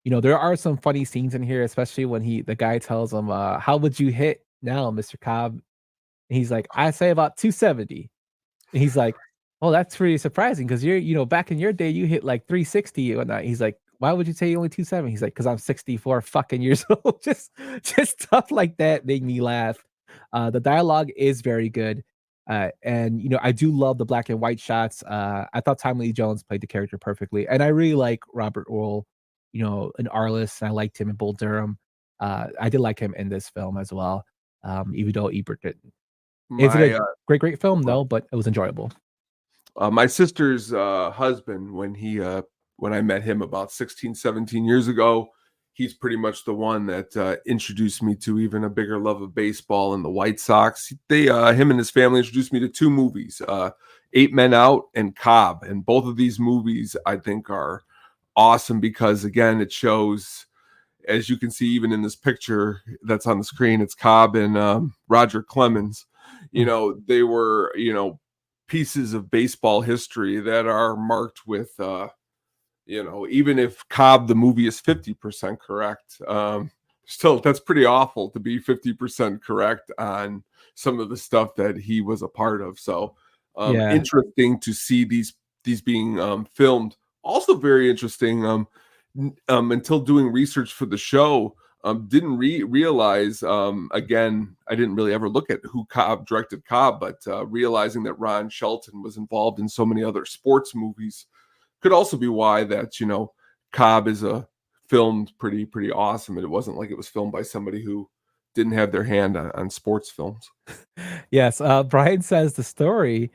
there are some funny scenes in here, especially when the guy tells him, how would you hit now, Mr. Cobb? And he's like, I say about 270. And he's like, oh, that's pretty surprising because you're, back in your day, you hit like 360 and whatnot. He's like, why would you say you only 270? He's like, because I'm 64 fucking years old. just stuff like that made me laugh. The dialogue is very good. And I do love the black and white shots. I thought Tommy Lee Jones played the character perfectly. And I really like Robert Earl, in Arliss. And I liked him in Bull Durham. I did like him in this film as well, even though Ebert didn't. Is it a great film? No, but it was enjoyable. My sister's husband, when I met him about 16, 17 years ago, he's pretty much the one that introduced me to even a bigger love of baseball and the White Sox. Him and his family introduced me to two movies, 8 Men Out and Cobb. And both of these movies, I think, are awesome because, again, it shows, as you can see even in this picture that's on the screen, it's Cobb and Roger Clemens. They were, pieces of baseball history that are marked with, even if Cobb, the movie, is 50% correct, still, that's pretty awful to be 50% correct on some of the stuff that he was a part of. So interesting to see these being filmed. Also very interesting, until doing research for the show, didn't realize, again, I didn't really ever look at who directed Cobb, but realizing that Ron Shelton was involved in so many other sports movies could also be why that, Cobb is filmed pretty awesome. And it wasn't like it was filmed by somebody who didn't have their hand on sports films. Yes. Brian says the story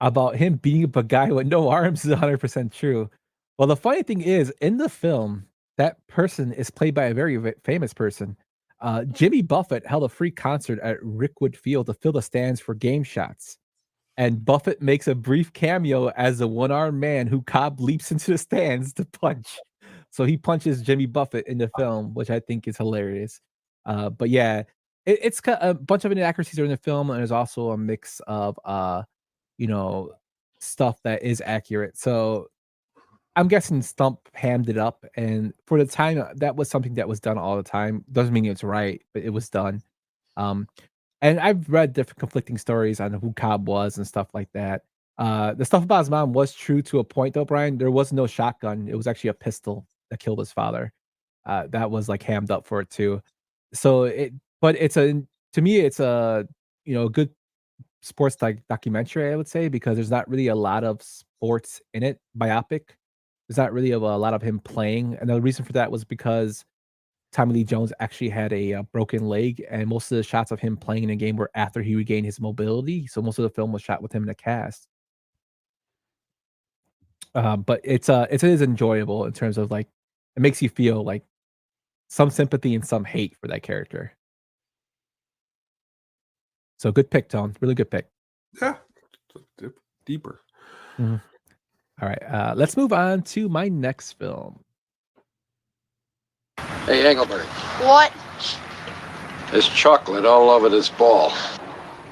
about him beating up a guy with no arms is 100% true. Well, the funny thing is, in the film, that person is played by a very famous person. Jimmy Buffett held a free concert at Rickwood Field to fill the stands for game shots. And Buffett makes a brief cameo as a one-armed man who Cobb leaps into the stands to punch. So he punches Jimmy Buffett in the film, which I think is hilarious. But yeah, it's a bunch of inaccuracies are in the film, and there's also a mix of stuff that is accurate. So I'm guessing Stump hammed it up, and for the time, that was something that was done all the time. Doesn't mean it's right, but it was done. And I've read different conflicting stories on who Cobb was and stuff like that. The stuff about his mom was true to a point, though, Brian. There was no shotgun; it was actually a pistol that killed his father. That was like hammed up for it too. So but to me, it's a good sports documentary, I would say, because there's not really a lot of sports in it. Biopic. There's not really a lot of him playing, and the reason for that was because Tommy Lee Jones actually had a broken leg, and most of the shots of him playing in a game were after he regained his mobility. So most of the film was shot with him in a cast. But it is enjoyable in terms of like it makes you feel like some sympathy and some hate for that character. So good pick, Tone. Really good pick. Yeah, deeper. Mhm. All right, let's move on to my next film. Hey, Engelbert, What? there's chocolate all over this ball.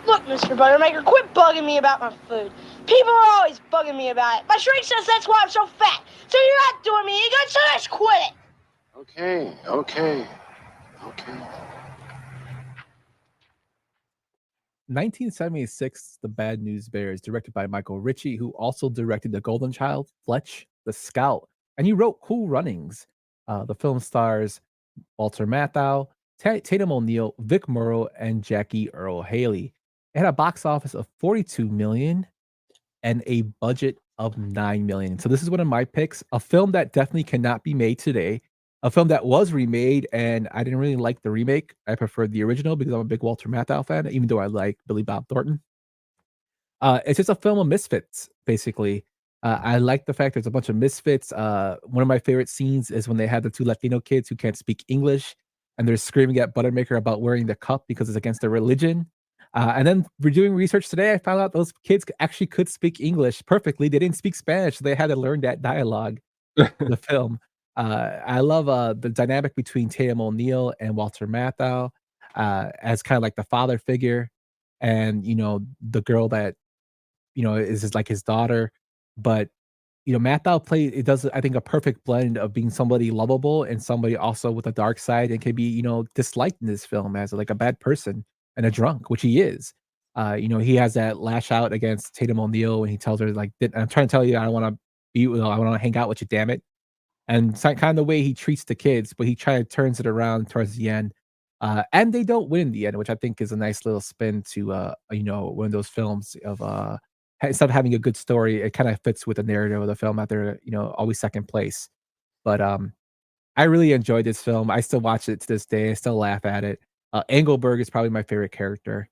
Look, Mr. Buttermaker, quit bugging me about my food. People are always bugging me about it. My shrink says that's why I'm so fat. So you're not doing me any good, so just quit it. Okay. 1976, The Bad News Bears, directed by Michael Ritchie, who also directed The Golden Child, Fletch, The Scout, and he wrote Cool Runnings. The film stars Walter Matthau, Tatum O'Neal, Vic Morrow, and Jackie Earle Haley. It had a box office of $42 million and a budget of $9 million. So this is one of my picks, a film that definitely cannot be made today, a film that was remade, and I didn't really like the remake. I preferred the original because I'm a big Walter Matthau fan, even though I like Billy Bob Thornton. It's just a film of misfits, basically. I like the fact there's a bunch of misfits. One of my favorite scenes is when they have the two Latino kids who can't speak English, and they're screaming at Buttermaker about wearing the cup because it's against their religion. And then we're doing research today. I found out those kids actually could speak English perfectly. They didn't speak Spanish, so they had to learn that dialogue in the film. I love the dynamic between Tatum O'Neal and Walter Matthau as kind of like the father figure, and the girl that is like his daughter. But Matthau it does, I think, a perfect blend of being somebody lovable and somebody also with a dark side and can be disliked in this film as like a bad person and a drunk, which he is. He has that lash out against Tatum O'Neal when he tells her like, "I'm trying to tell you, I don't want to be, I want to hang out with you, damn it." And it's kind of the way he treats the kids, but he kind of turns it around towards the end. And they don't win in the end, which I think is a nice little spin to one of those films of instead of having a good story, it kind of fits with the narrative of the film that they're always second place. But I really enjoyed this film. I still watch it to this day. I still laugh at it. Engelberg is probably my favorite character.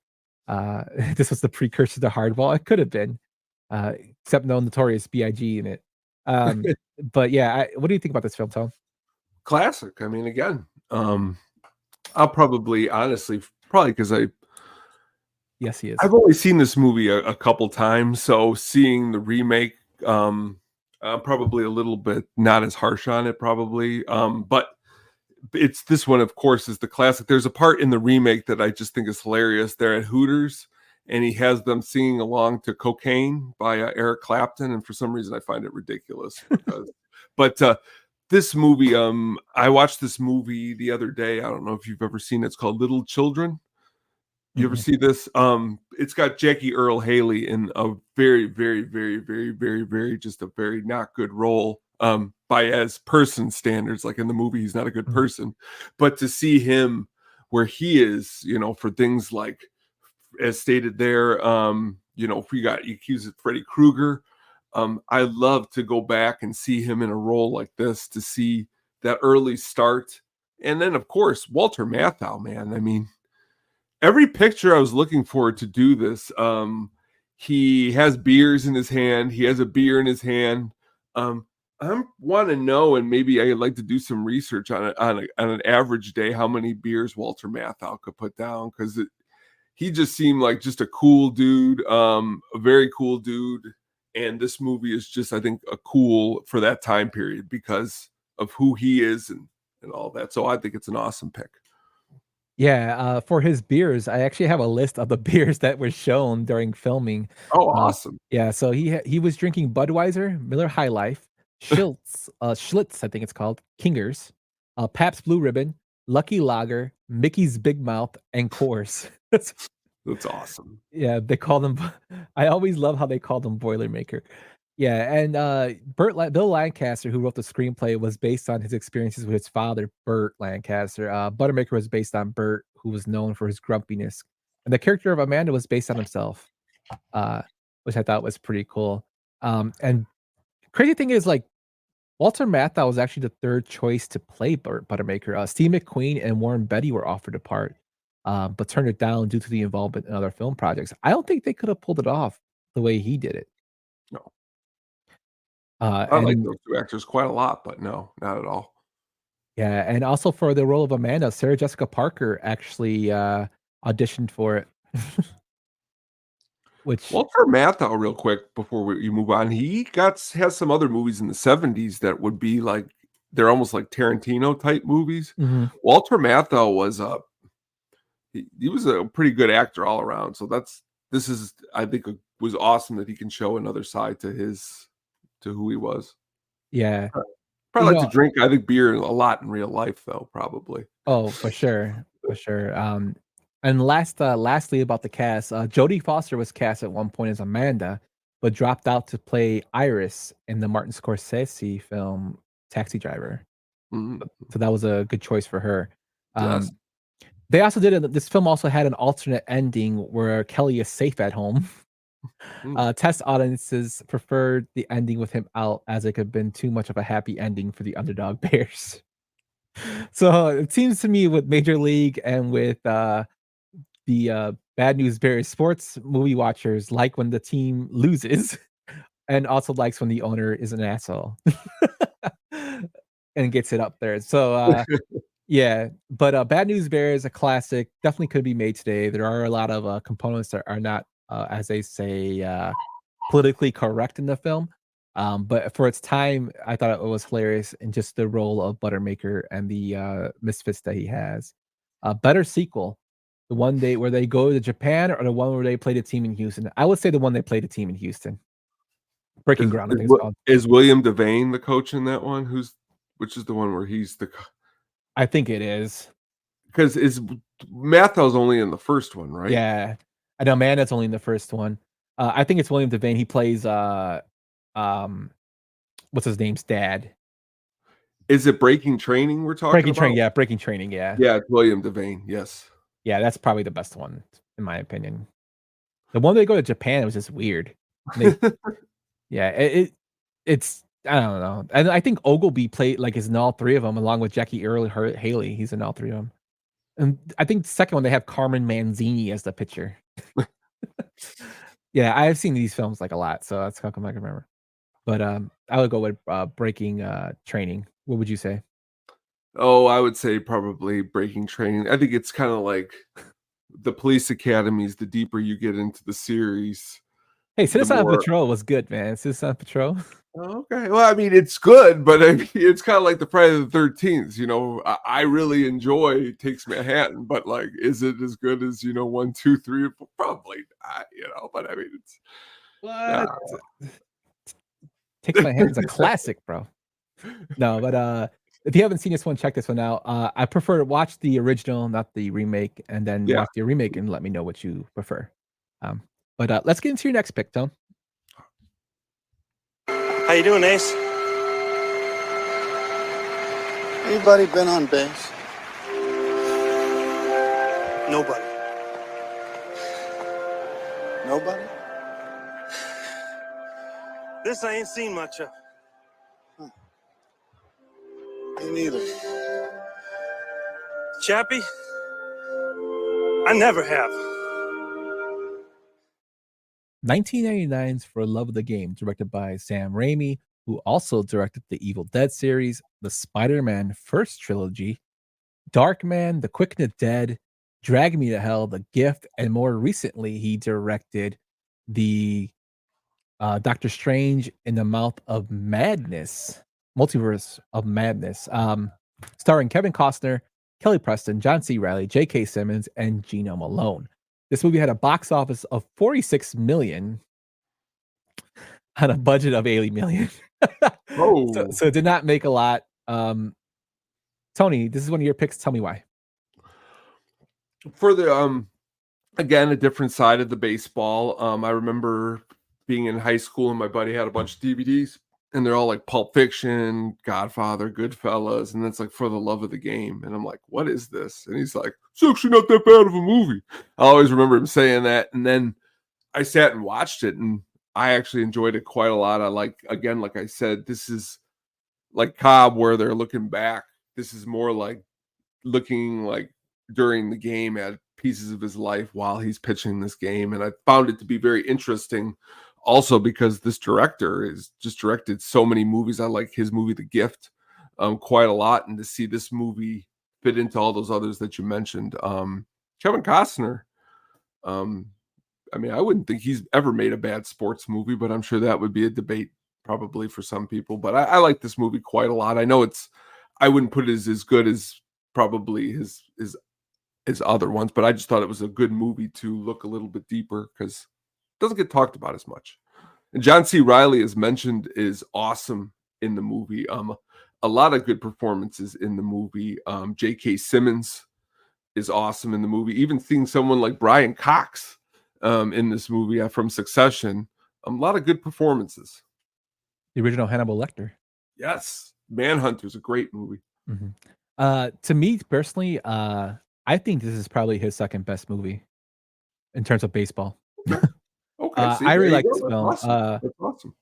This was the precursor to Hardball. It could have been, except no Notorious B.I.G. in it. But yeah, what do you think about this film, Tom? Classic. I mean, again, I'll probably because yes, he is. I've only seen this movie a couple times, so seeing the remake, I'm probably a little bit not as harsh on it, probably. But it's this one, of course, is the classic. There's a part in the remake that I just think is hilarious. They're at Hooters, and he has them singing along to "Cocaine" by Eric Clapton, and for some reason I find it ridiculous. But this movie, I watched this movie the other day. I don't know if you've ever seen it. It's called Little Children. You ever see this? It's got Jackie Earle Haley in a very, very, very, very, very, very, just a very not good role. By as person standards, like in the movie, he's not a good person. But to see him where he is, for things like, as stated there, if we got accused of Freddy Krueger, I love to go back and see him in a role like this, to see that early start. And then, of course, Walter Matthau, man. I mean, every picture I was looking forward to do this. He has beers in his hand. He has a beer in his hand. I want to know, and maybe I'd like to do some research on an average day, how many beers Walter Matthau could put down, because he just seemed like just a cool dude, a very cool dude. And this movie is just, I think, a cool for that time period because of who he is and all that. So I think it's an awesome pick. Yeah, for his beers, I actually have a list of the beers that were shown during filming. Oh, awesome. Yeah, so he was drinking Budweiser, Miller High Life, Schlitz, I think it's called, Kingers, Pabst Blue Ribbon, Lucky Lager, Mickey's Big Mouth, and Coors. That's awesome. Yeah, they call them. I always love how they call them Boilermaker. Yeah, and Bill Lancaster, who wrote the screenplay, was based on his experiences with his father, Burt Lancaster. Buttermaker was based on Burt, who was known for his grumpiness, and the character of Amanda was based on himself, which I thought was pretty cool. And crazy thing is, like, Walter Matthau was actually the third choice to play Buttermaker. Steve McQueen and Warren Beatty were offered a part, but turned it down due to the involvement in other film projects. I don't think they could have pulled it off the way he did it. No. I like those two actors quite a lot, but no, not at all. Yeah, and also for the role of Amanda, Sarah Jessica Parker actually auditioned for it. Which Walter Matthau, real quick before you move on, he has some other movies in the 70s that would be like they're almost like Tarantino type movies. Mhm. Walter Matthau was he was a pretty good actor all around. So this is I think was awesome that he can show another side to who he was. Yeah. Probably You like to know, drink, I think, beer a lot in real life, though, probably. oh, for sure, for sure. And lastly about the cast, Jodie Foster was cast at one point as Amanda, but dropped out to play Iris in the Martin Scorsese film Taxi Driver. Mhm. So that was a good choice for her. Yes. They also this film also had an alternate ending where Kelly is safe at home. Test audiences preferred the ending with him out as it could have been too much of a happy ending for the underdog Bears. So it seems to me with Major League and with the Bad News Bears sports movie watchers like when the team loses and also likes when the owner is an asshole and gets it up there. So yeah, but Bad News Bears, a classic, definitely could be made today. There are a lot of components that are not, as they say, politically correct in the film. But for its time, I thought it was hilarious in just the role of Buttermaker and the misfits that he has. Better sequel, the one where they go to Japan, or the one where they play the team in Houston. I would say the one they played the team in Houston. Breaking Ground, I think it's called. Is William Devane the coach in that one? Which is the one where he's the? I think it is. Because Mathau's only in the first one, right? Yeah, I know. Amanda's only in the first one. I think it's William Devane. He plays what's his name's dad. Is it Breaking Training we're talking Breaking about? Training, yeah, Breaking Training, yeah. Yeah, it's William Devane, yes. Yeah, that's probably the best one, in my opinion. The one they go to Japan was just weird. Yeah, it's I don't know. And I think Ogilvy played is in all three of them, along with Jackie Earle Haley. He's in all three of them. And I think the second one they have Carmen Manzini as the pitcher. Yeah, I've seen these films a lot, so that's how come I can remember. But I would go with Breaking Training. What would you say? Oh, I would say probably Breaking Training. I think it's kind of like the police academies. The deeper you get into the series, Hey, Citizen on Patrol was good, man. Citizen on Patrol. Okay, well, I mean, it's good, but I mean, it's kind of like the Friday the 13th. You know, I really enjoy Takes Manhattan, but is it as good as 1, 2, 3? Probably not. But I mean, it's what Takes Manhattan's a classic, bro. No, but if you haven't seen this one, check this one out. I prefer to watch the original, not the remake, and then watch the remake and let me know what you prefer. But let's get into your next pick, Tone. How you doing, Ace? Anybody been on base? Nobody. Nobody? This I ain't seen much of. Me neither. Chappie? I never have. 1999's For Love of the Game, directed by Sam Raimi, who also directed the Evil Dead series, the Spider-Man first trilogy, Darkman, The Quick and the Dead, Drag Me to Hell, The Gift, and more recently, he directed the Doctor Strange in the Mouth of Madness, Multiverse of Madness, starring Kevin Costner, Kelly Preston, John C. Reilly, J.K. Simmons, and Gino Malone. This movie had a box office of $46 million on a budget of $80 million. So it did not make a lot. Tony, this is one of your picks. Tell me why. For the again, a different side of the baseball. I remember being in high school and my buddy had a bunch of DVDs, and they're all like Pulp Fiction, Godfather, Goodfellas, and it's like For the Love of the Game. And I'm like, what is this? And he's like, it's actually not that bad of a movie. I always remember him saying that. And then I sat and watched it, and I actually enjoyed it quite a lot. I like I said, this is like Cobb, where they're looking back. This is more like looking during the game at pieces of his life while he's pitching this game. And I found it to be very interesting also because this director has just directed so many movies. I like his movie, The Gift. quite a lot, and to see this movie fit into all those others that you mentioned. Kevin Costner, I mean, I wouldn't think he's ever made a bad sports movie, but I'm sure that would be a debate probably for some people. But I like this movie quite a lot. I know I wouldn't put it as good as probably his other ones, but I just thought it was a good movie to look a little bit deeper because it doesn't get talked about as much. And John C. Reilly, as mentioned, is awesome in the movie. A lot of good performances in the movie. J.K. Simmons is awesome in the movie. Even seeing someone like Brian Cox in this movie from Succession, a lot of good performances. The original Hannibal Lecter. Yes, Manhunter's a great movie. To me personally, I think this is probably his second best movie in terms of baseball. Okay, I really like this film. That's awesome.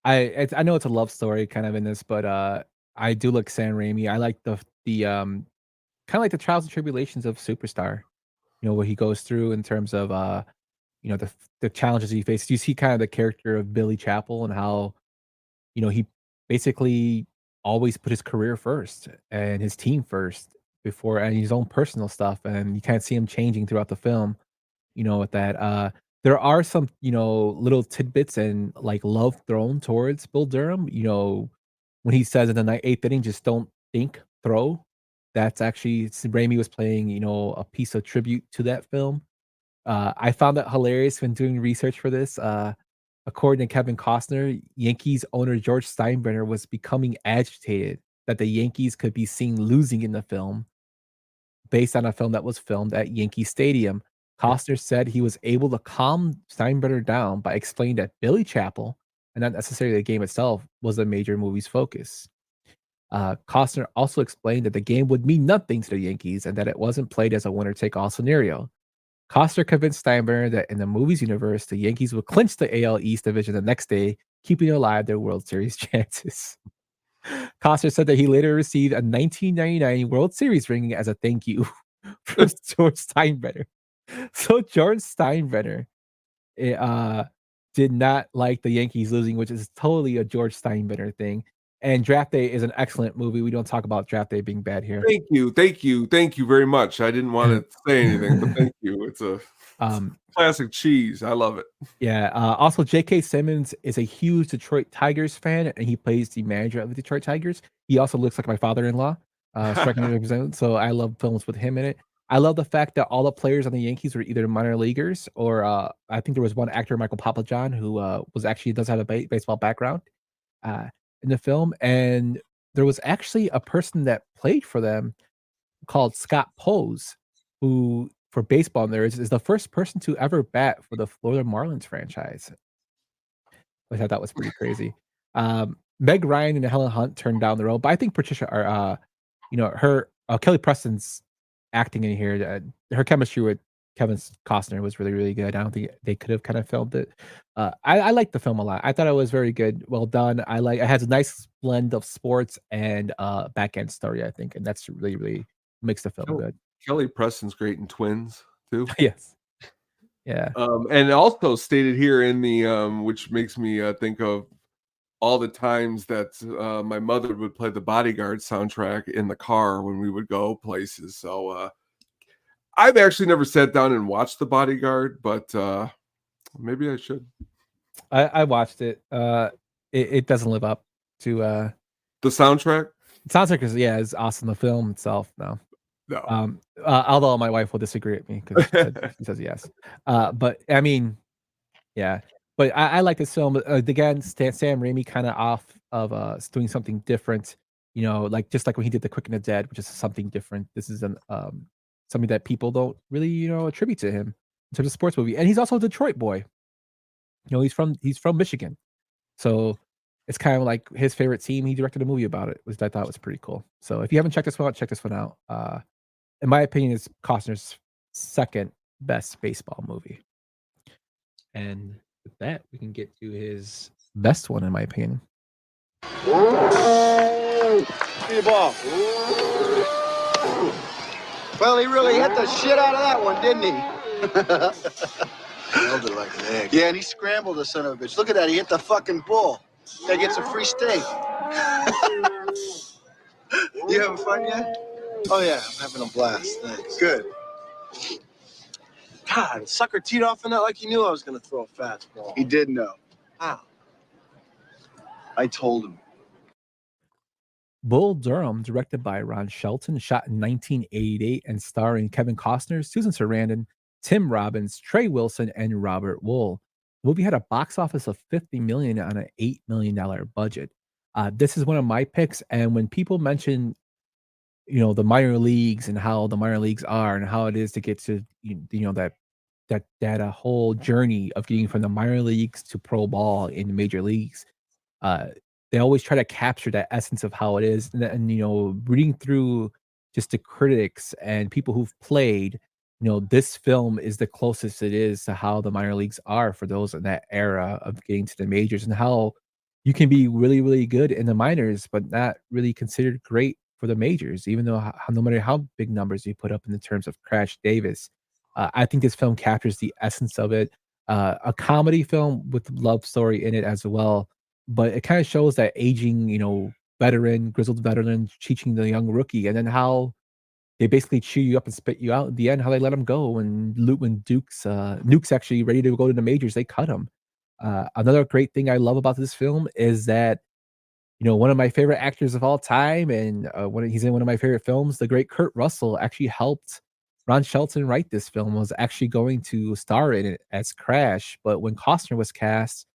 I know it's a love story kind of in this, but I do like Sam Raimi. I like the kind of like the trials and tribulations of Superstar. What he goes through in terms of the challenges he faces. You see kind of the character of Billy Chapel and how he basically always put his career first and his team first before and his own personal stuff, and you kind of see him changing throughout the film. With that, there are some little tidbits and like love thrown towards Bull Durham. When he says in the eighth inning, just don't think, throw. That's actually Raimi was playing a piece of tribute to that film. I found that hilarious when doing research for this. According to Kevin Costner, Yankees owner George Steinbrenner was becoming agitated that the Yankees could be seen losing in the film based on a film that was filmed at Yankee Stadium. Costner said he was able to calm Steinbrenner down by explaining that Billy Chapel, and not necessarily the game itself, was the major movie's focus. Costner also explained that the game would mean nothing to the Yankees and that it wasn't played as a winner-take-all scenario. Costner convinced Steinbrenner that in the movie's universe, the Yankees would clinch the AL East division the next day, keeping alive their World Series chances. Costner said that he later received a 1999 World Series ring as a thank you from George Steinbrenner. So George Steinbrenner did not like the Yankees losing, which is totally a George Steinbrenner thing. And Draft Day is an excellent movie. We don't talk about Draft Day being bad here. Thank you very much. I didn't want to say anything, but thank you. It's a classic cheese. I love it. Yeah. Also, J.K. Simmons is a huge Detroit Tigers fan, and he plays the manager of the Detroit Tigers. He also looks like my father-in-law. So I love films with him in it. I love the fact that all the players on the Yankees were either minor leaguers or I think there was one actor, Michael Papajohn, who does have a baseball background in the film. And there was actually a person that played for them called Scott Pose, who for baseball nerds is the first person to ever bat for the Florida Marlins franchise, which I thought was pretty crazy. Meg Ryan and Helen Hunt turned down the role, but I think Patricia Kelly Preston's acting in here, her chemistry with Kevin Costner was really, really good. I don't think they could have kind of filmed it. I liked the film a lot. I thought it was very good, well done. It has a nice blend of sports and back end story, I think, and that's really, really makes the film good. Kelly Preston's great in Twins too. Yes. Yeah. And also stated here in the which makes me think of all the times that my mother would play the Bodyguard soundtrack in the car when we would go places. So I've actually never sat down and watched the Bodyguard, but maybe I should. I watched it. It doesn't live up to the soundtrack. The soundtrack is awesome. The film itself, no. Although my wife will disagree with me because she says yes. But I mean, yeah. But I like this film. Again, Sam Raimi kind of off of doing something different. Just like when he did The Quick and the Dead, which is something different. This is something that people don't really attribute to him in terms of sports movie. And he's also a Detroit boy. He's from Michigan, so it's kind of like his favorite team. He directed a movie about it, which I thought was pretty cool. So if you haven't checked this one out, check this one out. In my opinion, it's Costner's second best baseball movie. And with that, we can get to his best one, in my opinion. See the ball. Well, he really hit the shit out of that one, didn't he? Held it like an egg. Yeah, and he scrambled the son of a bitch. Look at that. He hit the fucking bull. Guy gets a free steak. You having fun yet? Oh, yeah, I'm having a blast. Thanks. Good. God, the sucker teed off in that like he knew I was going to throw a fastball. He did know. How? I told him. Bull Durham, directed by Ron Shelton, shot in 1988 and starring Kevin Costner, Susan Sarandon, Tim Robbins, Trey Wilson, and Robert Wool. The movie had a box office of $50 million on an $8 million budget. This is one of my picks, and when people mention, the minor leagues and how the minor leagues are and how it is to get to, that whole journey of getting from the minor leagues to pro ball in the major leagues, uh, they always try to capture that essence of how it is. And reading through just the critics and people who've played, this film is the closest it is to how the minor leagues are for those in that era of getting to the majors, and how you can be really, really good in the minors, but not really considered great for the majors, even though no matter how big numbers you put up in the terms of Crash Davis. I think this film captures the essence of it. A comedy film with love story in it as well, but it kind of shows that aging, grizzled veteran teaching the young rookie, and then how they basically chew you up and spit you out at the end, how they let him go. And when Nuke's actually ready to go to the majors, they cut him. Another great thing I love about this film is that, one of my favorite actors of all time, and he's in one of my favorite films, the great Kurt Russell, actually helped Ron Shelton write this film, was actually going to star in it as Crash. But when Costner was cast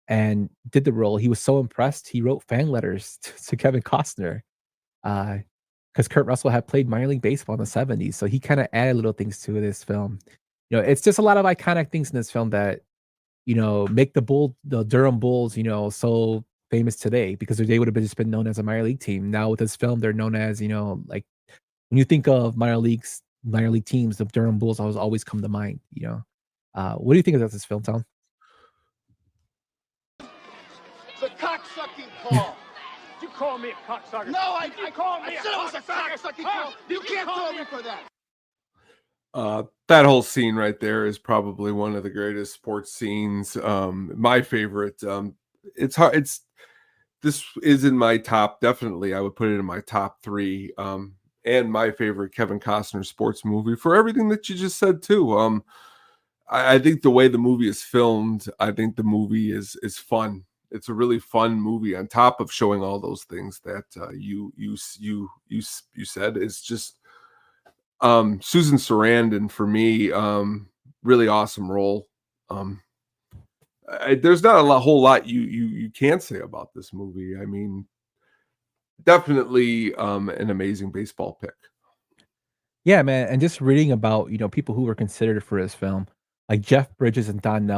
and did the role, he was so impressed, he wrote fan letters to Kevin Costner, because Kurt Russell had played minor league baseball in the 70s. So he kind of added little things to this film. It's just a lot of iconic things in this film that, make the Durham Bulls, so famous today, because they would have just been known as a minor league team. Now with this film, they're known as, like when you think of minor league teams, the Durham Bulls always come to mind. What do you think about this film, Tom? It's a cocksucking call. You call me a cocksucker. No, I call me I said it was a cocksucking call. You can't throw me for that. That whole scene right there is probably one of the greatest sports scenes. My favorite. It's hard. This is in my top. Definitely, I would put it in my top 3. And my favorite Kevin Costner sports movie for everything that you just said too. I think the way the movie is filmed, I think the movie is fun. It's a really fun movie. On top of showing all those things that you said, is just Susan Sarandon for me. Really awesome role. There's not a whole lot you can say about this movie. I mean, definitely an amazing baseball pick. Yeah, man, and just reading about, people who were considered for this film, like Jeff Bridges and Don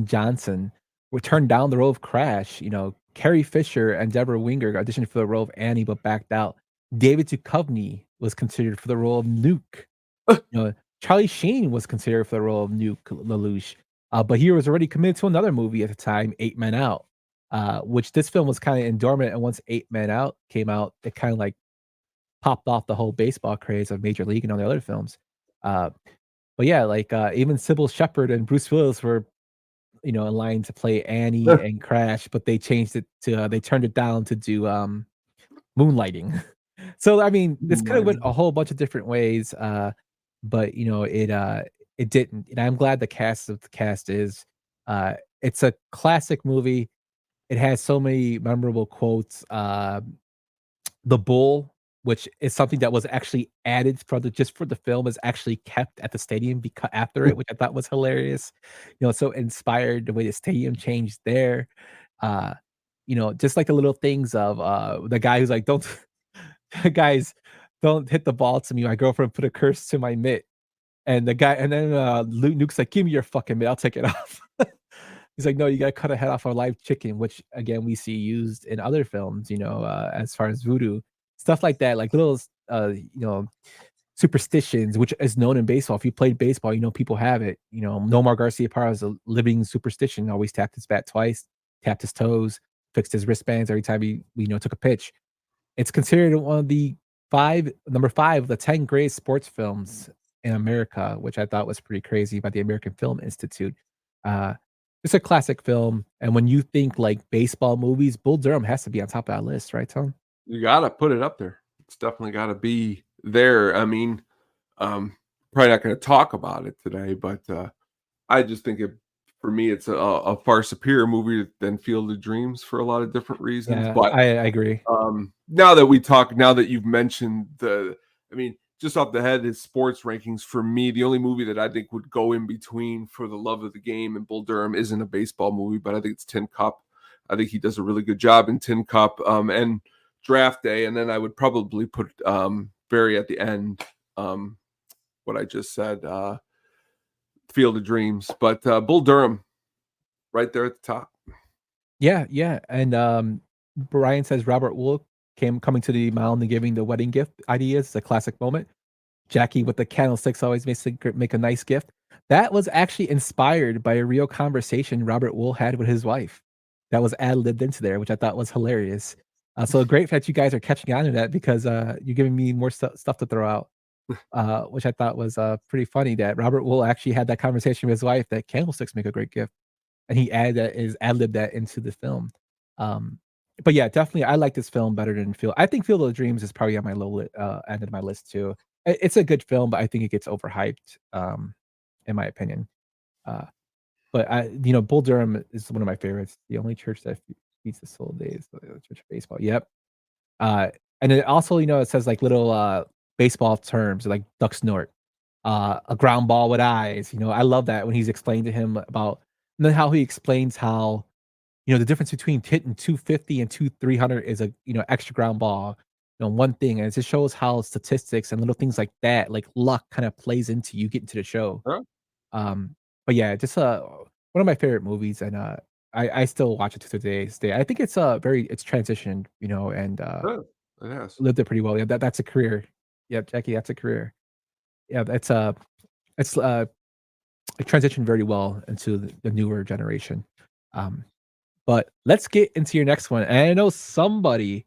Johnson were turned down the role of Crash. Carrie Fisher and Deborah Winger auditioned for the role of Annie but backed out. David Duchovny was considered for the role of Nuke. Charlie Sheen was considered for the role of Nuke Lelouch, but he was already committed to another movie at the time, 8 Men Out, which this film was kind of in dormant. And once 8 Men Out came out, it kind of like popped off the whole baseball craze of Major League and all the other films. But yeah, like even Sybil Shepherd and Bruce Willis were, in line to play Annie and Crash, but they changed it to they turned it down to do Moonlighting. So I mean, this could have went a whole bunch of different ways, but it didn't. And I'm glad the cast is. It's a classic movie. It has so many memorable quotes. The bull, which is something that was actually added for the film, is actually kept at the stadium after it, which I thought was hilarious. So inspired the way the stadium changed there. Just like the little things of the guy who's like, don't guys, don't hit the ball to me. My girlfriend put a curse to my mitt. And then Nuke's like, give me your fucking mitt, I'll take it off. He's like, no, you gotta cut a head off a live chicken, which again we see used in other films, as far as voodoo. Stuff like that, like little superstitions, which is known in baseball. If you played baseball, people have it. Nomar Garciaparra is a living superstition. Always tapped his bat twice, tapped his toes, fixed his wristbands every time he took a pitch. It's considered one of the number 5 of the 10 greatest sports films in America, which I thought was pretty crazy by the American Film Institute. It's a classic film, and when you think like baseball movies, Bull Durham has to be on top of that list, right, Tom? You gotta put it up there. It's definitely gotta be there. I mean, probably not gonna talk about it today, but I just think for me, it's a far superior movie than Field of Dreams for a lot of different reasons. Yeah, But I agree. now that you've mentioned I mean, just off the head, his sports rankings for me, the only movie that I think would go in between For the Love of the Game and Bull Durham isn't a baseball movie, but I think it's Tin Cup. I think he does a really good job in Tin Cup and Draft Day, and then I would probably put very at the end what I just said, Field of Dreams, but Bull Durham right there at the top. Yeah, and Brian says Robert Wool coming to the mound and giving the wedding gift ideas. It's a classic moment. Jackie with the candlesticks always make a nice gift. That was actually inspired by a real conversation Robert Wool had with his wife. That was ad-libbed into there, which I thought was hilarious. So great that you guys are catching on to that because you're giving me more stuff to throw out, which I thought was pretty funny that Robert Wool actually had that conversation with his wife that candlesticks make a great gift, and he ad-libbed that into the film. But yeah, definitely, I like this film better than Field. I think Field of Dreams is probably on my end of my list too. It's a good film, but I think it gets overhyped, in my opinion. But Bull Durham is one of my favorites. The only church that feeds the soul days, the Church of Baseball. Yep. And it also, it says like little baseball terms like duck snort, a ground ball with eyes. I love that when he's explained to him about, and then how he explains how, the difference between hitting 250 and 300 is a extra ground ball. One thing, and it just shows how statistics and little things like that, like luck, kind of plays into you getting to the show. Huh? But yeah, just one of my favorite movies, and I still watch it to today's day. I think it's it's transitioned, and It has. lived it pretty well. Yeah, that's a career. Yeah, Jackie, that's a career. Yeah, it's it transitioned very well into the newer generation. But let's get into your next one. And I know somebody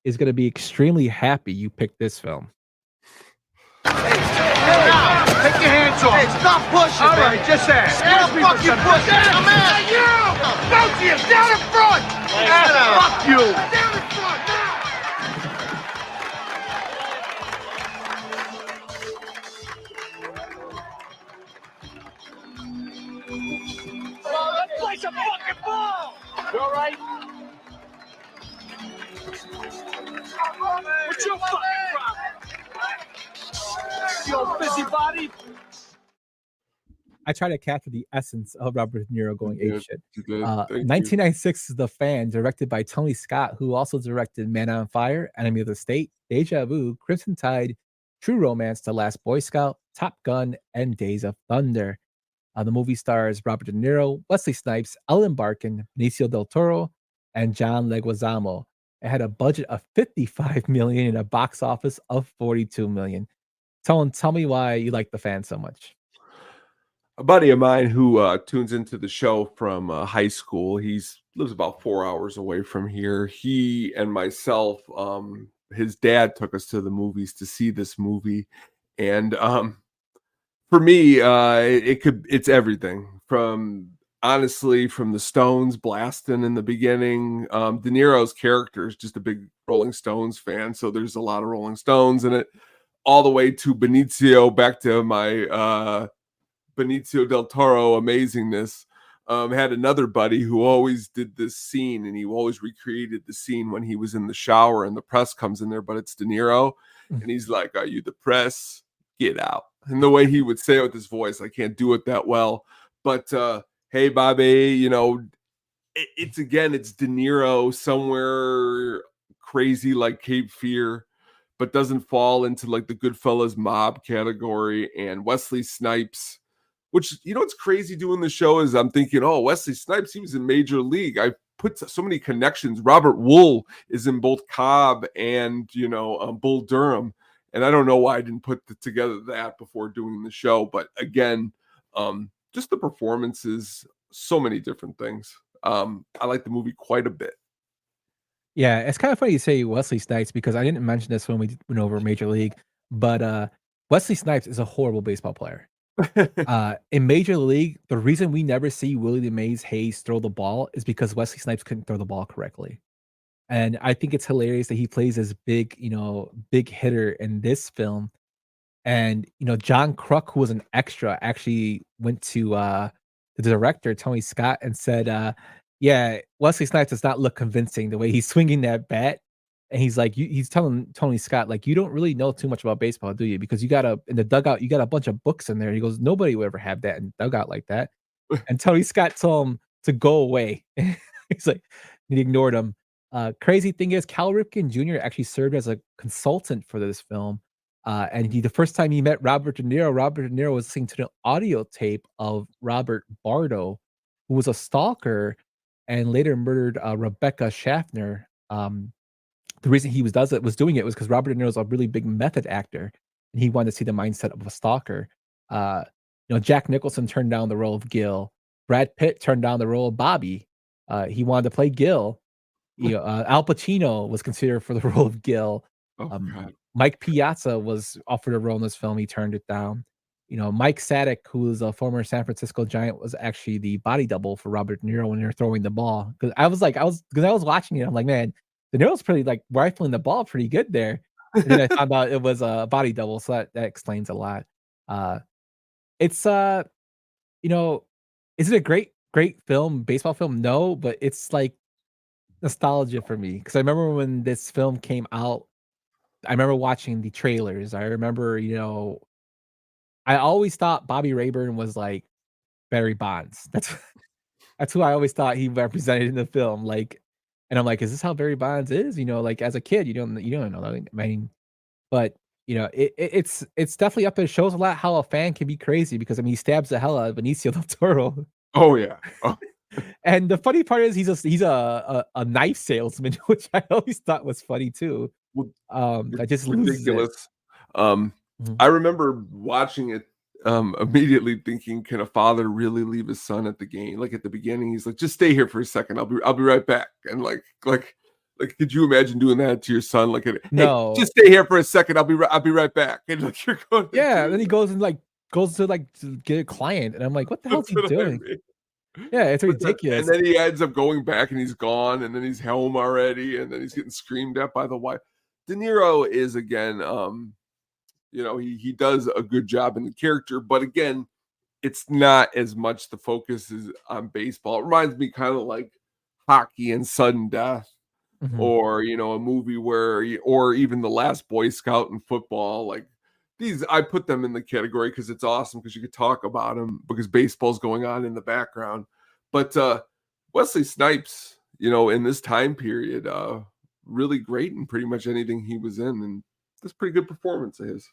is going to be extremely happy you picked this film. Take your hands off. Hey, stop pushing, All right, just ask. What the fuck you pushing? I'm at you! Both of you, down in front! Fuck you! Down in front, now! Oh, let's play some fucking ball! You all right? What's your fucking problem? You old busybody? I try to capture the essence of Robert De Niro going You apeshit. did. Thank you. 1996 is The Fan, directed by Tony Scott, who also directed Man on Fire, Enemy of the State, Deja Vu, Crimson Tide, True Romance, The Last Boy Scout, Top Gun, and Days of Thunder. The movie stars Robert De Niro, Wesley Snipes, Ellen Barkin, Benicio del Toro, and John Leguizamo. It had a budget of $55 million and a box office of $42 million. Tell me why you like The Fan so much. A buddy of mine who tunes into the show from high school, lives about 4 hours away from here. He and myself, his dad took us to the movies to see this movie, and for me, it's everything from the Stones blasting in the beginning. De Niro's character is just a big Rolling Stones fan, so there's a lot of Rolling Stones in it, all the way to Benicio, back to my Benicio del Toro amazingness. Had another buddy who always did this scene, and he always recreated the scene when he was in the shower and the press comes in there, but it's De Niro, and he's like, "Are you the press? Get out." And the way he would say it with his voice, I can't do it that well, but hey, Bobby, it's De Niro somewhere crazy like Cape Fear, but doesn't fall into like the Goodfellas mob category. And Wesley Snipes, which, what's crazy doing the show is I'm thinking, oh, Wesley Snipes, he was in Major League. I put so many connections. Robert Wool is in both Cobb and, Bull Durham. And I don't know why I didn't put together that before doing the show. But again, just the performances, so many different things. I like the movie quite a bit. Yeah, it's kind of funny you say Wesley Snipes because I didn't mention this when we went over Major League, but Wesley Snipes is a horrible baseball player. In Major League, the reason we never see Willie the Mays Hayes throw the ball is because Wesley Snipes couldn't throw the ball correctly. And I think it's hilarious that he plays this big, big hitter in this film. And, John Kruk, who was an extra, actually went to the director, Tony Scott, and said, yeah, Wesley Snipes does not look convincing the way he's swinging that bat. And he's like, he's telling Tony Scott, like, you don't really know too much about baseball, do you? Because in the dugout, you got a bunch of books in there. He goes, nobody would ever have that in the dugout like that. And Tony Scott told him to go away. He's like, he ignored him. Crazy thing is, Cal Ripken Jr. actually served as a consultant for this film. And the first time he met Robert De Niro was listening to the audio tape of Robert Bardo, who was a stalker and later murdered Rebecca Schaffner. The reason he was doing it was because Robert De Niro is a really big method actor, and he wanted to see the mindset of a stalker. Jack Nicholson turned down the role of Gil. Brad Pitt turned down the role of Bobby. He wanted to play Gil. Al Pacino was considered for the role of Gil. Mike Piazza was offered a role in this film. He turned it down. Mike Sadek, who was a former San Francisco Giant, was actually the body double for Robert De Niro when they're throwing the ball. Because I was watching it. I'm like, man, De Niro's pretty like rifling the ball pretty good there. And then I found out it was a body double, so that explains a lot. It's is it a great film, baseball film? No, but it's like nostalgia for me because I remember when this film came out. I remember watching the trailers. I remember, I always thought Bobby Rayburn was like Barry Bonds. That's who I always thought he represented in the film. Like, and I'm like, is this how Barry Bonds is? Like as a kid, you don't know. I mean, but it's definitely up there. It shows a lot how a fan can be crazy because I mean he stabs the hell out of Benicio del Toro. Oh yeah. Oh. And the funny part is he's a knife salesman, which I always thought was funny too. I just ridiculous. I remember watching it immediately thinking, can a father really leave his son at the game? Like at the beginning, he's like, just stay here for a second. I'll be right back. And like, could you imagine doing that to your son? Like, hey, no, just stay here for a second. I'll be right back. And like, you're going. Yeah, and then he goes to get a client, and I'm like, what the hell is he doing? Yeah, it's ridiculous. And then he ends up going back, and he's gone, and then he's home already, and then he's getting screamed at by the wife. De Niro is again, he does a good job in the character, but again, it's not as much the focus is on baseball. It reminds me kind of like hockey and sudden death, or a movie or even The Last Boy Scout in football. Like these, I put them in the category because it's awesome because you could talk about them because baseball's going on in the background. But Wesley Snipes, in this time period, really great in pretty much anything he was in, and that's pretty good performance of his.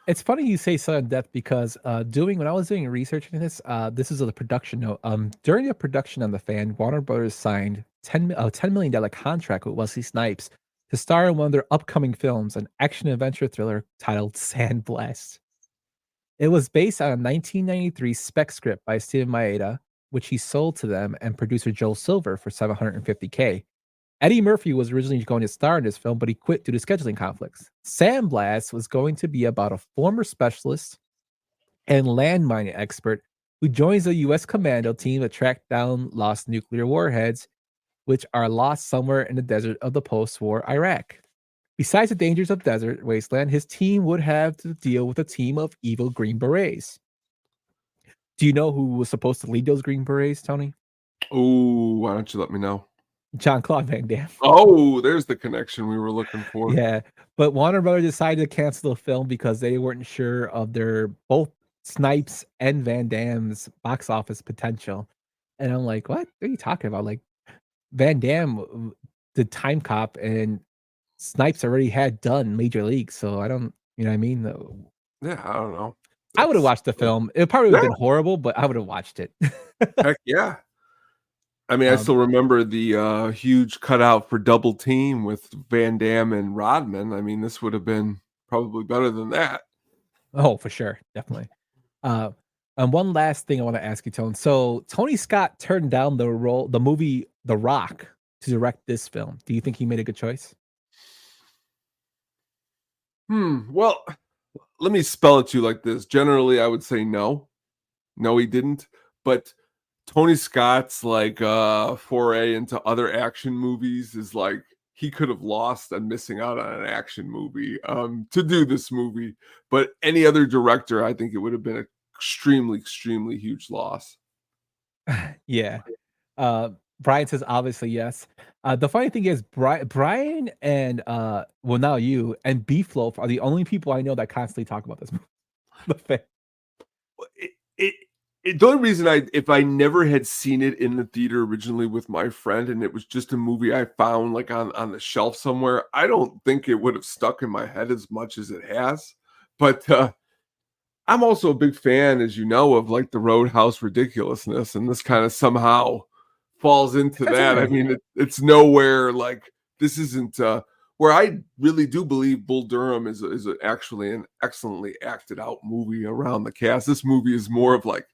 It's funny you say sudden death because when I was doing research in this, this is a production note. During the production on The Fan, Warner Brothers signed $10 million contract with Wesley Snipes to star in one of their upcoming films, an action-adventure thriller titled Sandblast. It was based on a 1993 spec script by Steven Maeda, which he sold to them and producer Joel Silver for $750K. Eddie Murphy was originally going to star in this film, but he quit due to scheduling conflicts. Sandblast was going to be about a former specialist and landmine expert who joins the U.S. commando team to track down lost nuclear warheads, which are lost somewhere in the desert of the post-war Iraq. Besides the dangers of desert wasteland, his team would have to deal with a team of evil Green Berets. Do you know who was supposed to lead those Green Berets, Tony? Oh, why don't you let me know? Jean-Claude Van Damme. Oh, there's the connection we were looking for. Yeah, but Warner Brothers decided to cancel the film because they weren't sure of their both Snipes and Van Damme's box office potential. And I'm like, what are you talking about? Like, Van Damme did Time Cop, and Snipes already had done Major League, so I don't, you know what I mean? Yeah, I don't know. I would have watched the film. It probably would have been horrible, but I would have watched it. Heck yeah. I mean, I still remember the huge cutout for Double Team with Van Damme and Rodman. I mean, this would have been probably better than that. Oh, for sure. Definitely. And one last thing I want to ask you, Tone. So Tony Scott turned down the movie The Rock to direct this film. Do you think he made a good choice? Well, let me spell it to you like this. Generally, I would say no. No, he didn't. But Tony Scott's like foray into other action movies is like he could have lost on missing out on an action movie to do this movie. But any other director, I think it would have been an extremely, extremely huge loss. Yeah. Brian says obviously yes. The funny thing is Brian and well now you and Beef Loaf are the only people I know that constantly talk about this movie. The only reason if I never had seen it in the theater originally with my friend, and it was just a movie I found like on the shelf somewhere, I don't think it would have stuck in my head as much as it has. But I'm also a big fan, as you know, of like the Roadhouse ridiculousness, and this kind of somehow falls into that. I mean, it's nowhere like this isn't where I really do believe Bull Durham is actually an excellently acted out movie around the cast. This movie is more of like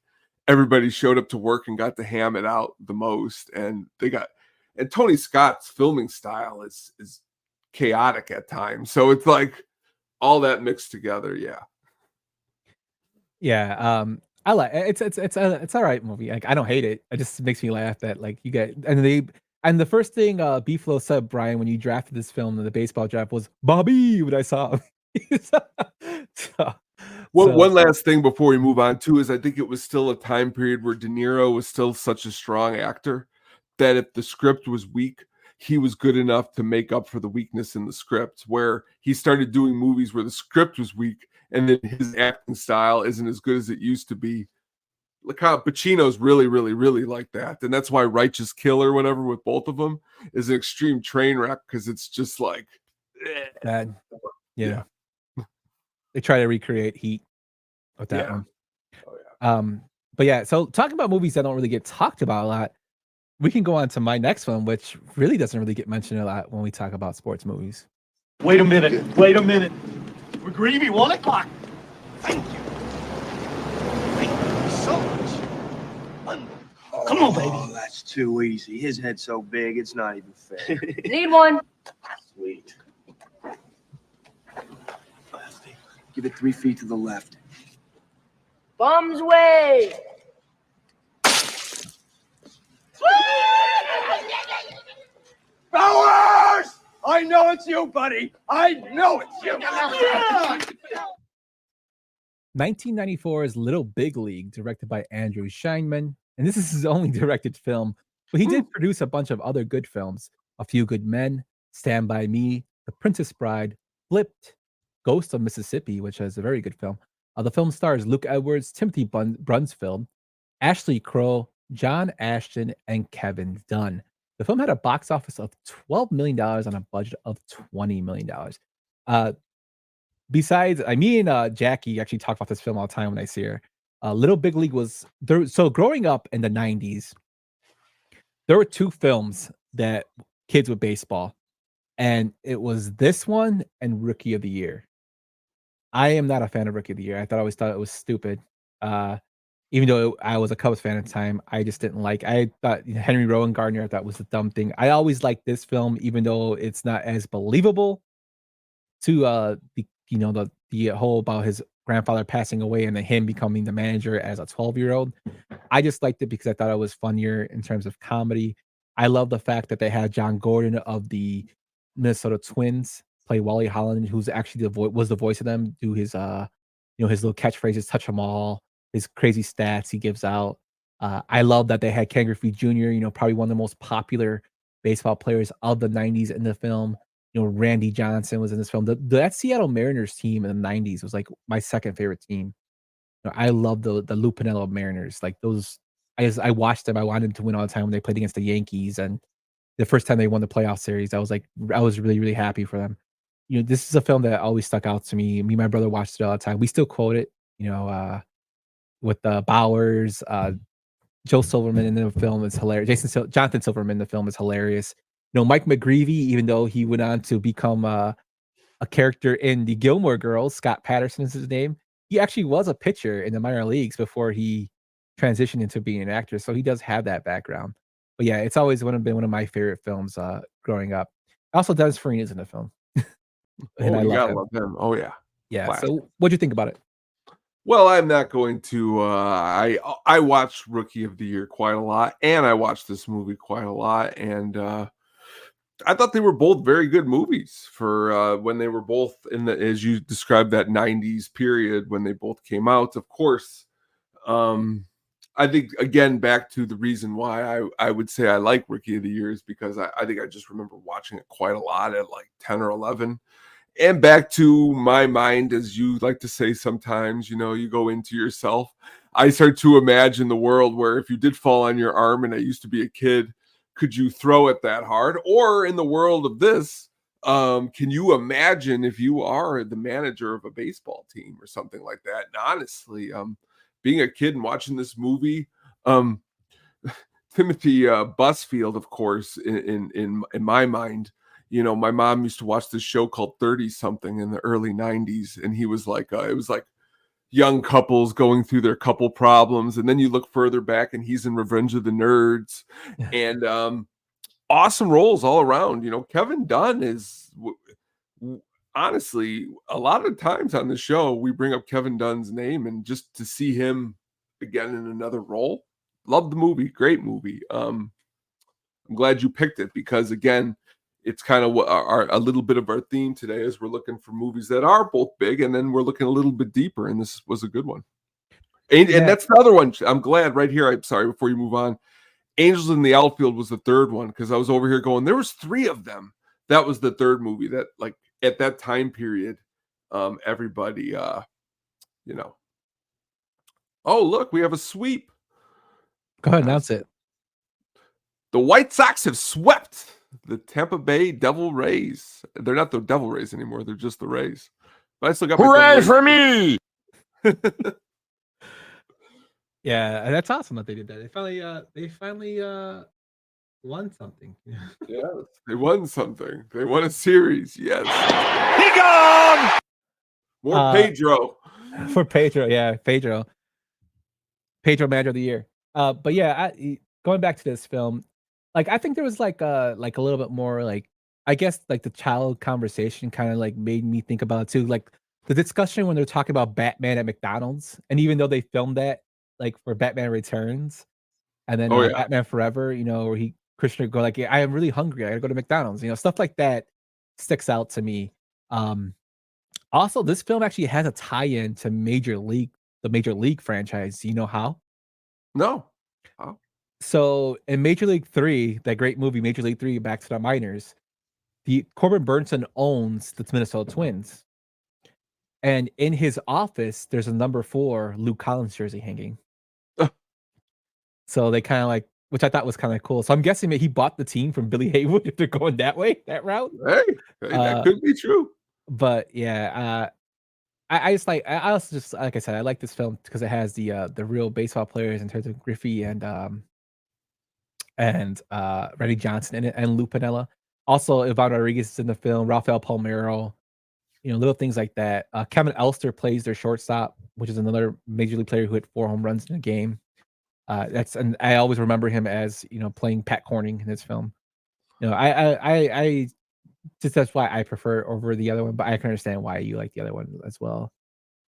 everybody showed up to work and got to ham it out the most, and Tony Scott's filming style is chaotic at times, so it's like all that mixed together. Yeah, I like it's all right movie. Like I don't hate it. It just makes me laugh that like you get and the first thing B-Flow said, Brian, when you drafted this film in the baseball draft was Bobby when I saw him. One last thing before we move on too is I think it was still a time period where De Niro was still such a strong actor that if the script was weak, he was good enough to make up for the weakness in the script, where he started doing movies where the script was weak and then his acting style isn't as good as it used to be. Look how Pacino's really, really, really like that. And that's why Righteous Kill or whatever with both of them is an extreme train wreck, because it's just like bad. Yeah. They try to recreate Heat with that one. Oh, yeah. But yeah, so talking about movies that don't really get talked about a lot, we can go on to my next one, which really doesn't really get mentioned a lot when we talk about sports movies. Wait a minute. McGreevy, 1 o'clock. Thank you. Thank you so much. Come on, baby. Oh, that's too easy. His head's so big, it's not even fair. Need one. Sweet. Give it 3 feet to the left. Bum's way. Bowers! I know it's you, buddy. I know it's you. 1994's Little Big League, directed by Andrew Scheinman. And this is his only directed film, but he did produce a bunch of other good films. A Few Good Men, Stand By Me, The Princess Bride, Flipped, Ghost of Mississippi, which is a very good film. The film stars Luke Edwards, Timothy Brunsfield, Ashley Crowe, John Ashton, and Kevin Dunn. The film had a box office of $12 million on a budget of $20 million. Besides, me and Jackie actually talk about this film all the time when I see her. Little Big League was there. So growing up in the 90s, there were 2 films that kids with baseball, and it was this one and Rookie of the Year. I am not a fan of Rookie of the Year. I always thought it was stupid. Even though I was a Cubs fan at the time, I just didn't like. I thought Henry Rowan Gardner, I thought was a dumb thing. I always liked this film, even though it's not as believable to the whole about his grandfather passing away and then him becoming the manager as a 12-year-old. I just liked it because I thought it was funnier in terms of comedy. I love the fact that they had John Gordon of the Minnesota Twins play Wally Holland, who's actually was the voice of them, do his his little catchphrases, touch them all, his crazy stats he gives out. I love that they had Ken Griffey Jr., probably one of the most popular baseball players of the 90s in the film. Randy Johnson was in this film. That Seattle Mariners team in the 90s was like my second favorite team. I love the Lou Piniella Mariners. Like those, I watched them. I wanted them to win all the time when they played against the Yankees. And the first time they won the playoff series, I was really, really happy for them. This is a film that always stuck out to me. Me and my brother watched it all the time. We still quote it, with Bowers, Joe Silverman in the film is hilarious. Jonathan Silverman in the film is hilarious. Mike McGreevy, even though he went on to become a character in the Gilmore Girls, Scott Patterson is his name. He actually was a pitcher in the minor leagues before he transitioned into being an actor. So he does have that background. But yeah, it's always been one of my favorite films growing up. Also, Dennis Farina's in the film. And I love him. Oh yeah. Yeah. Classic. So what'd you think about it? Well, I'm not going to. I watched Rookie of the Year quite a lot, and I watched this movie quite a lot, and I thought they were both very good movies for when they were both in the, as you described, that 90s period when they both came out. Of course, I think, again, back to the reason why I would say I like Rookie of the Year is because I think I just remember watching it quite a lot at like 10 or 11. And back to my mind, as you like to say sometimes, you go into yourself. I start to imagine the world where if you did fall on your arm and I used to be a kid, could you throw it that hard? Or in the world of this, can you imagine if you are the manager of a baseball team or something like that? And honestly, being a kid and watching this movie, Timothy Busfield, of course, in my mind, my mom used to watch this show called 30 something in the early 90s, and he was like, it was like young couples going through their couple problems, and then you look further back and he's in Revenge of the Nerds, and awesome roles all around. Kevin Dunn is honestly, a lot of times on the show we bring up Kevin Dunn's name, and just to see him again in another role, love the movie, great movie. I'm glad you picked it because, again, it's kind of a little bit of our theme today as we're looking for movies that are both big, and then we're looking a little bit deeper, and this was a good one. And that's the other one. I'm glad right here. I'm sorry, before you move on, Angels in the Outfield was the third one, because I was over here going, there was 3 of them. That was the third movie that, like, at that time period, everybody, oh, look, we have a sweep. Go ahead, announce it. The White Sox have swept the Tampa Bay Devil Rays. They're not the Devil Rays anymore. They're just the Rays. But I still got hooray for me! Yeah, that's awesome that they did that. They finally won something. Yes, they won something. They won a series. Yes. He gone. More Pedro. For Pedro, yeah, Pedro, Manager of the Year. But yeah, going back to this film, like I think there was like a little bit more, like, I guess, like the child conversation kind of like made me think about it too, like the discussion when they're talking about Batman at McDonald's, and even though they filmed that like for Batman Returns, and then Batman Forever, where Christian go like, yeah, I am really hungry, I gotta go to McDonald's, stuff like that sticks out to me. Also, this film actually has a tie-in to the Major League franchise. You know how? No. How? So in Major League 3, that great movie, Major League 3, Back to the Minors, Corbin Burnson owns the Minnesota Twins. And in his office, there's a number 4 Luke Collins jersey hanging. So they kind of like, which I thought was kind of cool. So I'm guessing that he bought the team from Billy Haywood if they're going that route. Hey, that could be true. But yeah, I also just, like I said, I like this film because it has the real baseball players in terms of Griffey and Randy Johnson in it, and Lou Piniella. Also, Ivan Rodriguez is in the film. Rafael Palmeiro, little things like that. Kevin Elster plays their shortstop, which is another major league player who hit 4 home runs in a game. And I always remember him as playing Pat Corning in this film. I just, that's why I prefer over the other one, but I can understand why you like the other one as well.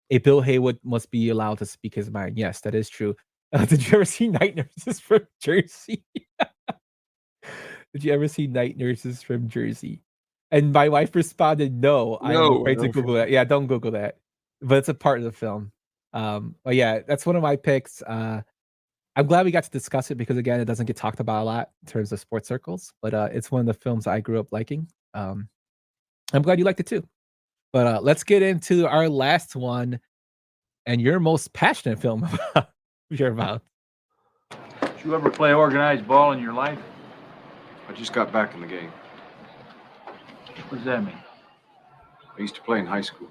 A Bill Haywood must be allowed to speak his mind. Yes, that is true. Did you ever see Night Nurses from Jersey? Did you ever see Night Nurses from Jersey? And my wife responded, no. I'm afraid to Google that. Yeah, don't Google that. But it's a part of the film. But yeah, that's one of my picks. I'm glad we got to discuss it because, again, it doesn't get talked about a lot in terms of sports circles. But it's one of the films I grew up liking. I'm glad you liked it too. But let's get into our last one and your most passionate film you're about. Did you ever play organized ball in your life? I just got back in the game. What does that mean? I used to play in high school.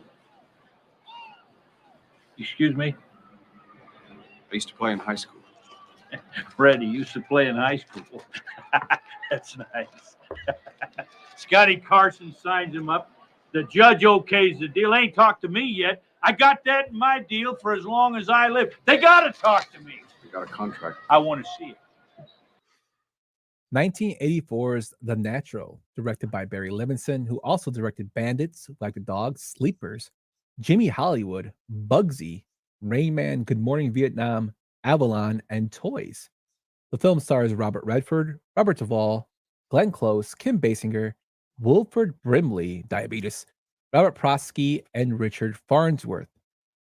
Excuse me? I used to play in high school. Freddie used to play in high school. That's nice. Scotty Carson signs him up. The judge okays the deal. Ain't talked to me yet. I got that in my deal for as long as I live. They got to talk to me. They got a contract. I want to see it. 1984's The Natural, directed by Barry Levinson, who also directed Bandits, Like the Dog, Sleepers, Jimmy Hollywood, Bugsy, Rain Man, Good Morning Vietnam, Avalon, and Toys. The film stars Robert Redford, Robert Duvall, Glenn Close, Kim Basinger, Wilford Brimley, diabetes, Robert Prosky, and Richard Farnsworth.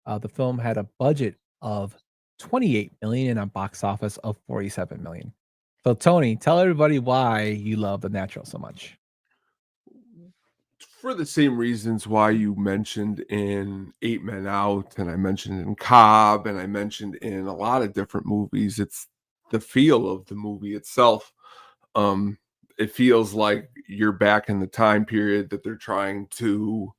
The film had a budget of 28 million and a box office of 47 million. So Tony, tell everybody why you love The Natural so much. For the same reasons why you mentioned in Eight Men Out, and I mentioned in Cobb, and I mentioned in a lot of different movies. It's the feel of the movie itself. It feels like you're back in the time period that they're trying to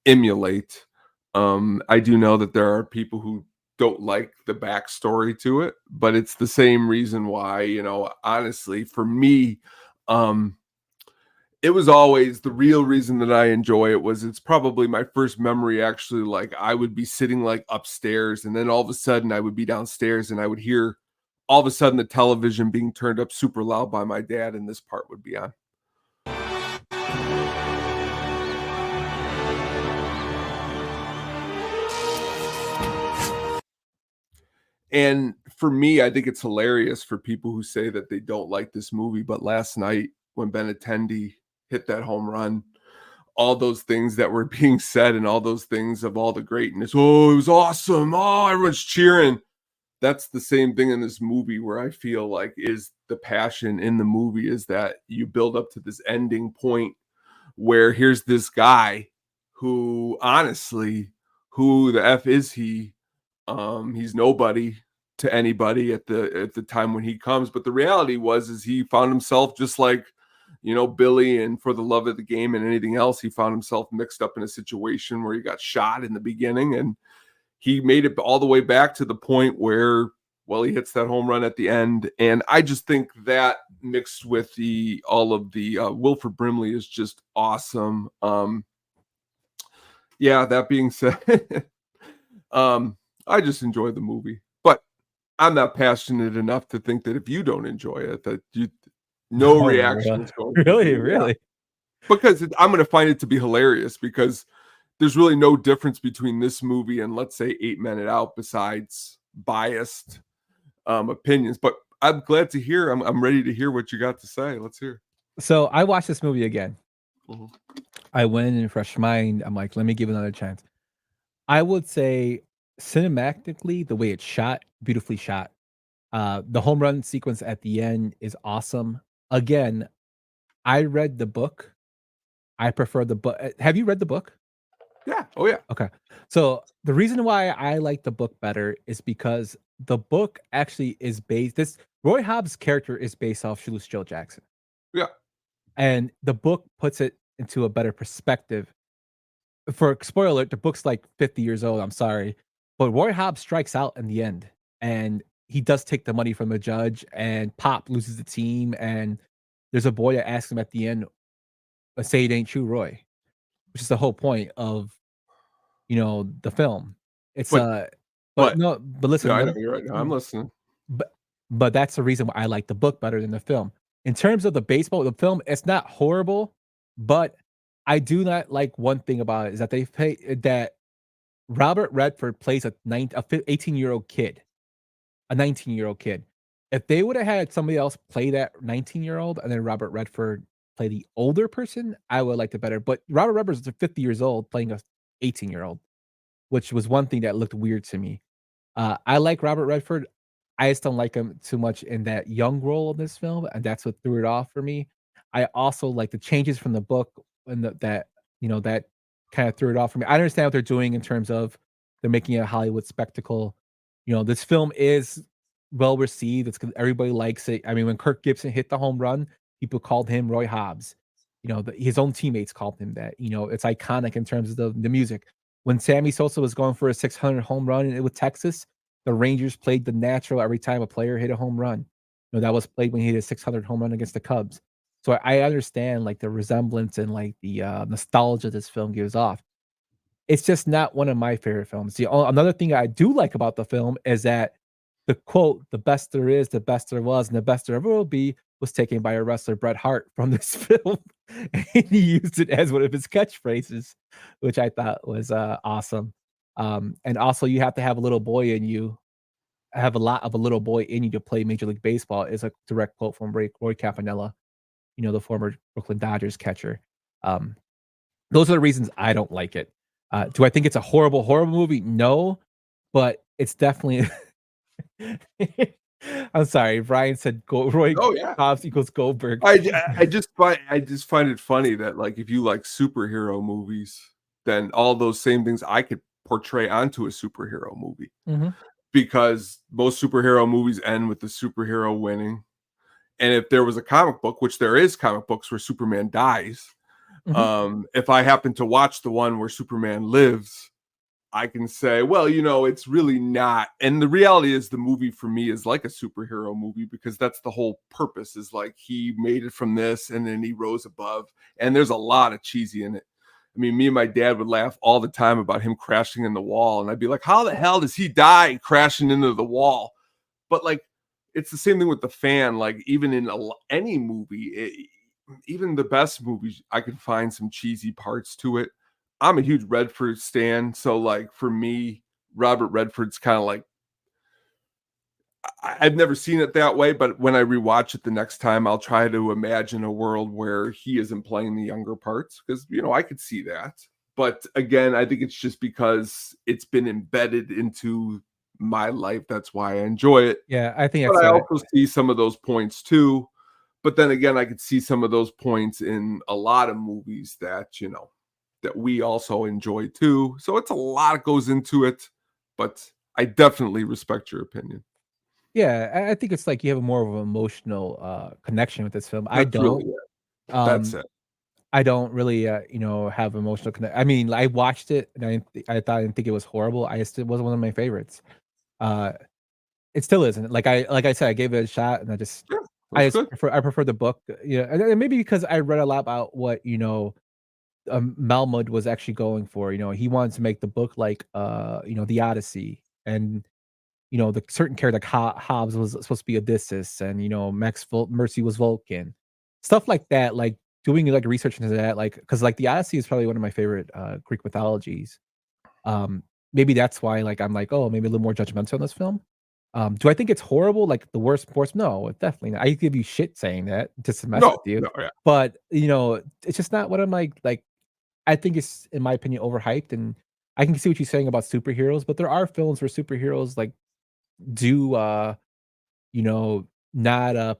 emulate. I do know that there are people who don't like the backstory to it, but it's the same reason why, honestly, for me, it was always the real reason that I enjoy it was it's probably my first memory actually, like I would be sitting like upstairs and then all of a sudden I would be downstairs and I would hear all of a sudden the television being turned up super loud by my dad and this part would be on. And for me, I think it's hilarious for people who say that they don't like this movie, but last night when Benintendi hit that home run, all those things that were being said and all those things of all the greatness. Oh, it was awesome. Oh, everyone's cheering. That's the same thing in this movie where I feel like is the passion in the movie is that you build up to this ending point where here's this guy who honestly, who the F is he? He's nobody to anybody at the time when he comes. But the reality is he found himself just like, Billy and For the Love of the Game and anything else, he found himself mixed up in a situation where he got shot in the beginning and he made it all the way back to the point where, well, he hits that home run at the end. And I just think that mixed with all of the Wilford Brimley is just awesome. Yeah, that being said, I just enjoy the movie, but I'm not passionate enough to think that if you don't enjoy it, that no reaction is going to Really? Because I'm going to find it to be hilarious because there's really no difference between this movie and let's say 8 Men Out besides biased opinions. But I'm glad to hear. I'm ready to hear what you got to say. Let's hear. So I watched this movie again. Mm-hmm. I went in fresh mind. I'm like, let me give it another chance. I would say cinematically, the way it's shot, beautifully shot. The home run sequence at the end is awesome. Again, I read the book. I prefer the book. Have you read the book? Yeah. Oh, yeah. Okay. So the reason why I like the book better is because the book actually is Roy Hobbs' character is based off Shoeless Joe Jackson. Yeah. And the book puts it into a better perspective. For spoiler alert, the book's like 50 years old. I'm sorry. But Roy Hobbs strikes out in the end. And he does take the money from the judge. And Pop loses the team. And there's a boy that asks him at the end, say it ain't true, Roy. Which is the whole point of, the film. It's but listen. No, I know you're right. No, I'm listening. But that's the reason why I like the book better than the film. In terms of the baseball, the film, it's not horrible, but I do not like one thing about it is that that Robert Redford plays a 18-year-old kid, a 19-year-old kid. If they would have had somebody else play that 19-year-old and then Robert Redford play the older person, I would like it better. But Robert Redford is 50 years old playing a 18-year-old, which was one thing that looked weird to me. I like Robert Redford. I just don't like him too much in that young role in this film, and that's what threw it off for me. I also like the changes from the book and that kind of threw it off for me. I understand what they're doing in terms of they're making it a Hollywood spectacle. This film is well received. Everybody likes it. I mean, when Kirk Gibson hit the home run, people called him Roy Hobbs. His own teammates called him that. It's iconic in terms of the music. When Sammy Sosa was going for a 600 home run with Texas, the Rangers played The Natural every time a player hit a home run. That was played when he hit a 600 home run against the Cubs. So I understand like the resemblance and like the nostalgia this film gives off. It's just not one of my favorite films. Another thing I do like about the film is that the quote, "The best there is, the best there was, and the best there ever will be," was taken by a wrestler, Bret Hart, from this film. And he used it as one of his catchphrases, which I thought was awesome. And also, you have to have a little boy in you. Have a lot of a little boy in you to play Major League Baseball is a direct quote from Roy Campanella. the former Brooklyn Dodgers catcher. Those are the reasons I don't like it. Do I think it's a horrible, horrible movie? No, but it's definitely. I'm sorry, Brian said Roy Oh yeah, Cobbs equals Goldberg. I just find it funny that like if you like superhero movies, then all those same things I could portray onto a superhero movie Mhm. because most superhero movies end with the superhero winning. And if there was a comic book, which there is comic books where Superman dies, if I happen to watch the one where Superman lives, I can say, well, it's really not. And the reality is the movie for me is like a superhero movie because that's the whole purpose is like he made it from this and then he rose above. And there's a lot of cheesy in it. I mean, me and my dad would laugh all the time about him crashing in the wall. And I'd be like, how the hell does he die crashing into the wall? But like, it's the same thing with the fan. Like even in any movie, even the best movies, I can find some cheesy parts to it. I'm a huge Redford stan, so like for me, Robert Redford's kind of like I've never seen it that way, but when I rewatch it the next time, I'll try to imagine a world where he isn't playing the younger parts because I could see that. But again, I think it's just because it's been embedded into my life. That's why I enjoy it. Yeah, I think. But I also see some of those points too. But then again, I could see some of those points in a lot of movies that that we also enjoy too. So it's a lot that goes into it, but I definitely respect your opinion. Yeah, I think it's like you have more of an emotional connection with this film. I That's don't. really it. That's it. I don't really, have emotional connect. I mean, I watched it and I didn't think it was horrible. It wasn't one of my favorites. Uh, it still isn't. Like I said, I gave it a shot and I good. prefer the book. And maybe because I read a lot about what Malmud was actually going for. He wanted to make the book like the Odyssey, and the certain character like Hobbs was supposed to be Odysseus, and Mercy was Vulcan, stuff like that. Like doing like research into that, like because like the Odyssey is probably one of my favorite Greek mythologies. Maybe that's why like I'm like, oh, maybe a little more judgmental on this film. Do I think it's horrible? Like the worst sports? No, definitely not. I give you shit saying that just to mess with you. No, yeah. But it's just not what I'm like. I think it's, in my opinion, overhyped, and I can see what you're saying about superheroes. But there are films where superheroes like do not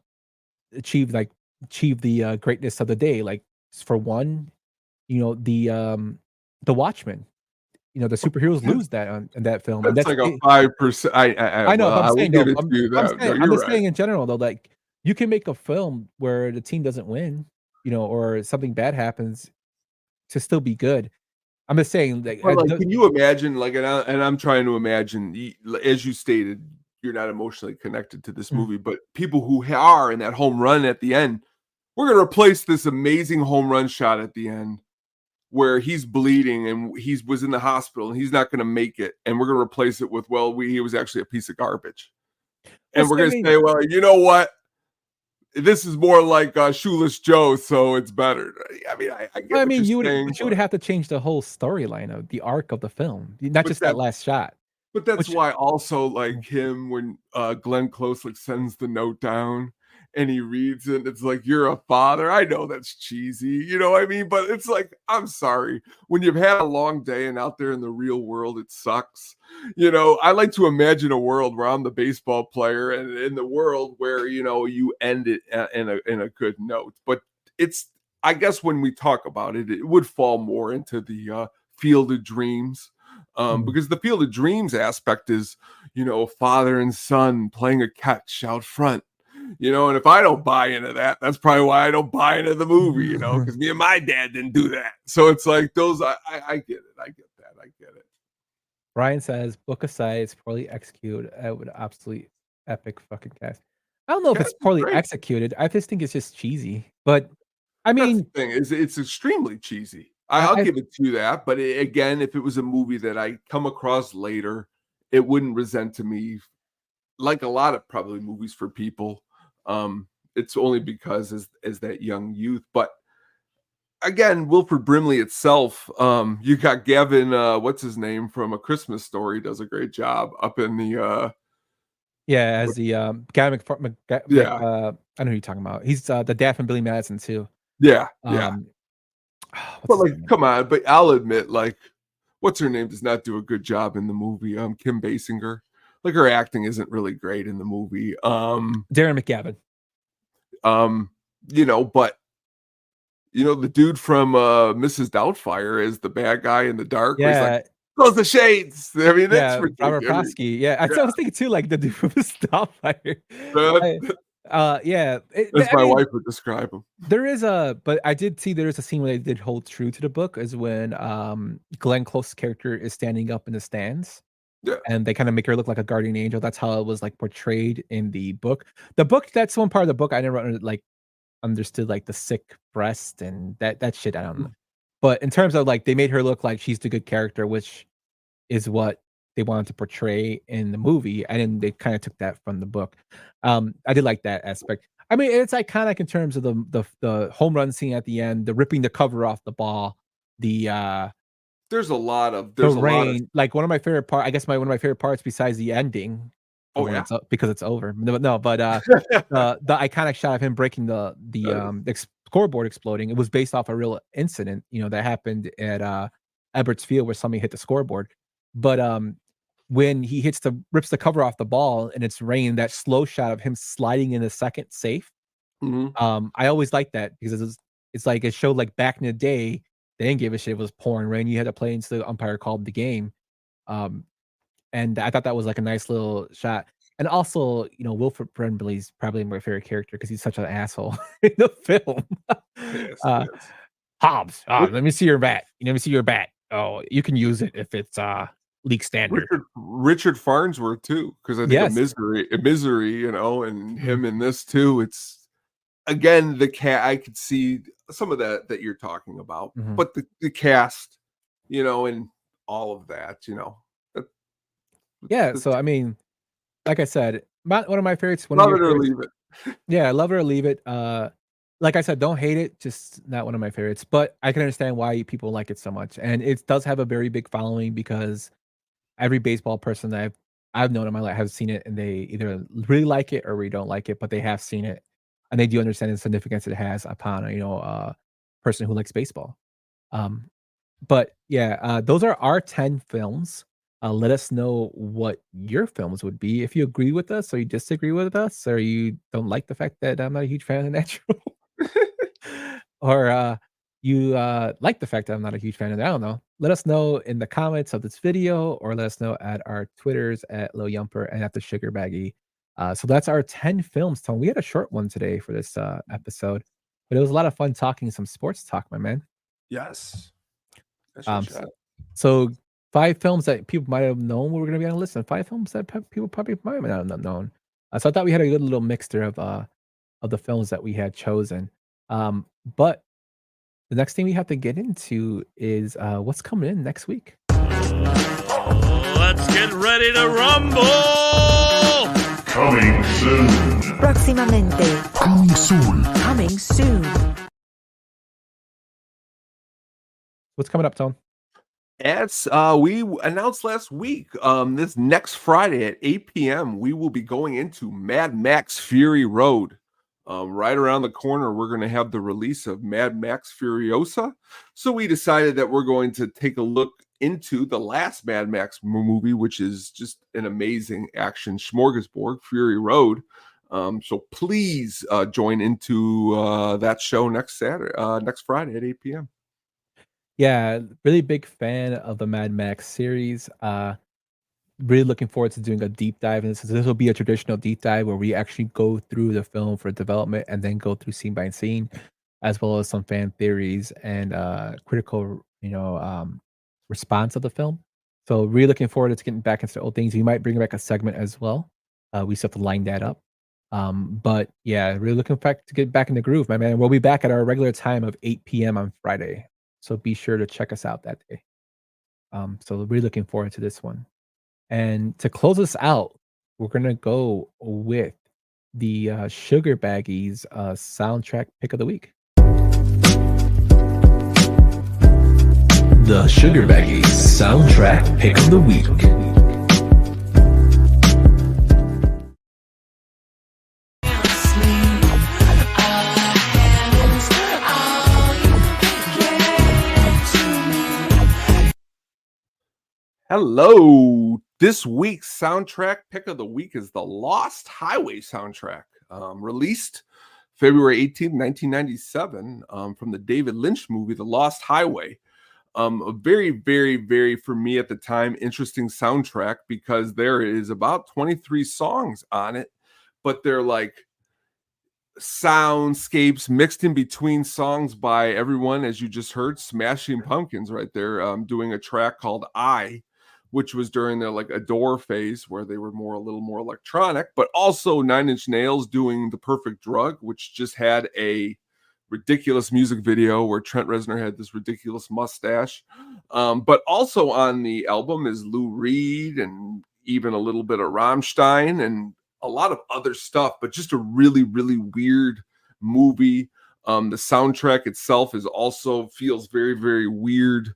achieve the greatness of the day. Like for one, the Watchmen. The superheroes lose that in that film. And That's like a it. 5%. I know. Well, I'm I will saying, give though, it to you that. No, I'm you're just right. saying in general, though, like you can make a film where the team doesn't win, or something bad happens to still be good. I'm just saying, like, But like, can you imagine, like, and I'm trying to imagine, as you stated, you're not emotionally connected to this movie, but people who are in that home run at the end, we're going to replace this amazing home run shot at the end where he's bleeding and he was in the hospital and he's not going to make it. And we're going to replace it with, he was actually a piece of garbage. And we're going to say, well, you know what? This is more like Shoeless Joe, so it's better. I mean, I get what you you're saying, would have to change the whole storyline of the arc of the film, not just that last shot. But that's why also like him when Glenn Close like sends the note down and he reads it, it's like, you're a father. I know that's cheesy, you know what I mean? But it's like, I'm sorry. When you've had a long day and out there in the real world, it sucks. I like to imagine a world where I'm the baseball player and in the world where, you end it in a good note. But it's, I guess when we talk about it, it would fall more into the Field of Dreams. Because the Field of Dreams aspect is, father and son playing a catch out front, and if I don't buy into that, that's probably why I don't buy into the movie, because me and my dad didn't do that. So it's like those, I get it. I get that. I get it. Brian says, book aside, it's poorly executed. I would absolutely epic fucking cast. I don't know if it's poorly executed. I just think it's just cheesy. But I mean, that's the thing is, it's extremely cheesy. I'll give it to that. But again, if it was a movie that I come across later, it wouldn't resent to me like a lot of probably movies for people. It's only because as that young youth. But again, Wilford Brimley itself, you got Gavin, what's his name from A Christmas Story, does a great job up in the Yeah, as the Guy Yeah. I know who you're talking about. He's the dad from Billy Madison too. Yeah. What's But his like, name? come on. But I'll admit, like, what's her name does not do a good job in the movie. Kim Basinger. Like, her acting isn't really great in the movie. Darren McGavin. But the dude from Mrs. Doubtfire is the bad guy in the dark. Where he's like, close the shades. I mean, that's Robert ridiculous. Prosky. Yeah, I was thinking too, like the dude from Starfire. As my wife would describe him. But I did see there is a scene where they did hold true to the book, is when Glenn Close's character is standing up in the stands. Yeah. And they kind of make her look like a guardian angel. That's how it was like portrayed in the book. The book, that's one part of the book I never understood, like the sick breast and that shit. I don't know. But in terms of like, they made her look like she's the good character, which is what they wanted to portray in the movie, and then they kind of took that from the book. I did like that aspect. I mean, it's iconic in terms of the home run scene at the end, the ripping the cover off the ball, there's a lot of rain. Like one of my favorite parts, I guess one of my favorite parts besides the ending. Oh yeah, because it's over. But the iconic shot of him breaking the scoreboard exploding. It was based off a real incident, that happened at Eberts Field where somebody hit the scoreboard. But when he rips the cover off the ball and it's rain, that slow shot of him sliding in the second safe. I always liked that because it's like it showed like back in the day they didn't give a shit. It was pouring rain. You had to play until the umpire called the game. And I thought that was like a nice little shot. And also, Wilford Brimley's probably my favorite character because he's such an asshole in the film. Yes. Hobbs, let me see your bat. Let me see your bat. Oh, you can use it if it's league standard. Richard Farnsworth too, because I think Misery, and him in this too. It's again the cat. I could see some of that you're talking about, but the cast, and all of that, Yeah, so I mean, like I said, one of my favorites. Love it or leave it. Yeah, love it or leave it. Like I said, don't hate it, just not one of my favorites. But I can understand why people like it so much, and it does have a very big following because every baseball person that I've known in my life has seen it, and they either really like it or really don't like it, but they have seen it, and they do understand the significance it has upon a person who likes baseball. But yeah, those are our 10 films. Let us know what your films would be. If you agree with us or you disagree with us or you don't like the fact that I'm not a huge fan of The Natural. Or you like the fact that I'm not a huge fan of it. I don't know. Let us know in the comments of this video or let us know at our Twitters at Lil Yumper and at the Sugar Baggy. So that's our 10 films, Tone. We had a short one today for this episode, but it was a lot of fun talking some sports talk, my man. Yes. So 5 films that people might have known we were going to be on the list, and 5 films that people probably might not have known. So I thought we had a good little mixture of the films that we had chosen. But the next thing we have to get into is what's coming in next week. Let's get ready to rumble! Coming soon. Próximamente. Coming soon. Coming soon. What's coming up, Tone? As we announced last week, this next Friday at 8 p.m., we will be going into Mad Max Fury Road. Right around the corner, we're going to have the release of Mad Max Furiosa. So we decided that we're going to take a look into the last Mad Max movie, which is just an amazing action smorgasbord, Fury Road. So please join into that show next Friday at 8 p.m. Yeah, really big fan of the Mad Max series. Really looking forward to doing a deep dive in this. This will be a traditional deep dive where we actually go through the film for development and then go through scene by scene, as well as some fan theories and critical, response of the film. So really looking forward to getting back into old things. We might bring back a segment as well. We still have to line that up. But yeah, really looking back to get back in the groove, my man. We'll be back at our regular time of 8 p.m. on Friday. So be sure to check us out that day. So really looking forward to this one. And to close us out, we're going to go with the Sugar Baggies soundtrack pick of the week. The Sugar Baggies soundtrack pick of the week. Hello. This week's soundtrack pick of the week is the Lost Highway soundtrack, released February 18th, 1997, from the David Lynch movie, The Lost Highway. A very, very, very, for me at the time, interesting soundtrack because there is about 23 songs on it, but they're like soundscapes mixed in between songs by everyone, as you just heard, Smashing Pumpkins right there, doing a track called I, which was during their like Adore phase where they were a little more electronic, but also Nine Inch Nails doing The Perfect Drug, which just had a ridiculous music video where Trent Reznor had this ridiculous mustache. But also on the album is Lou Reed and even a little bit of Rammstein and a lot of other stuff, but just a really, really weird movie. The soundtrack itself feels very, very weird,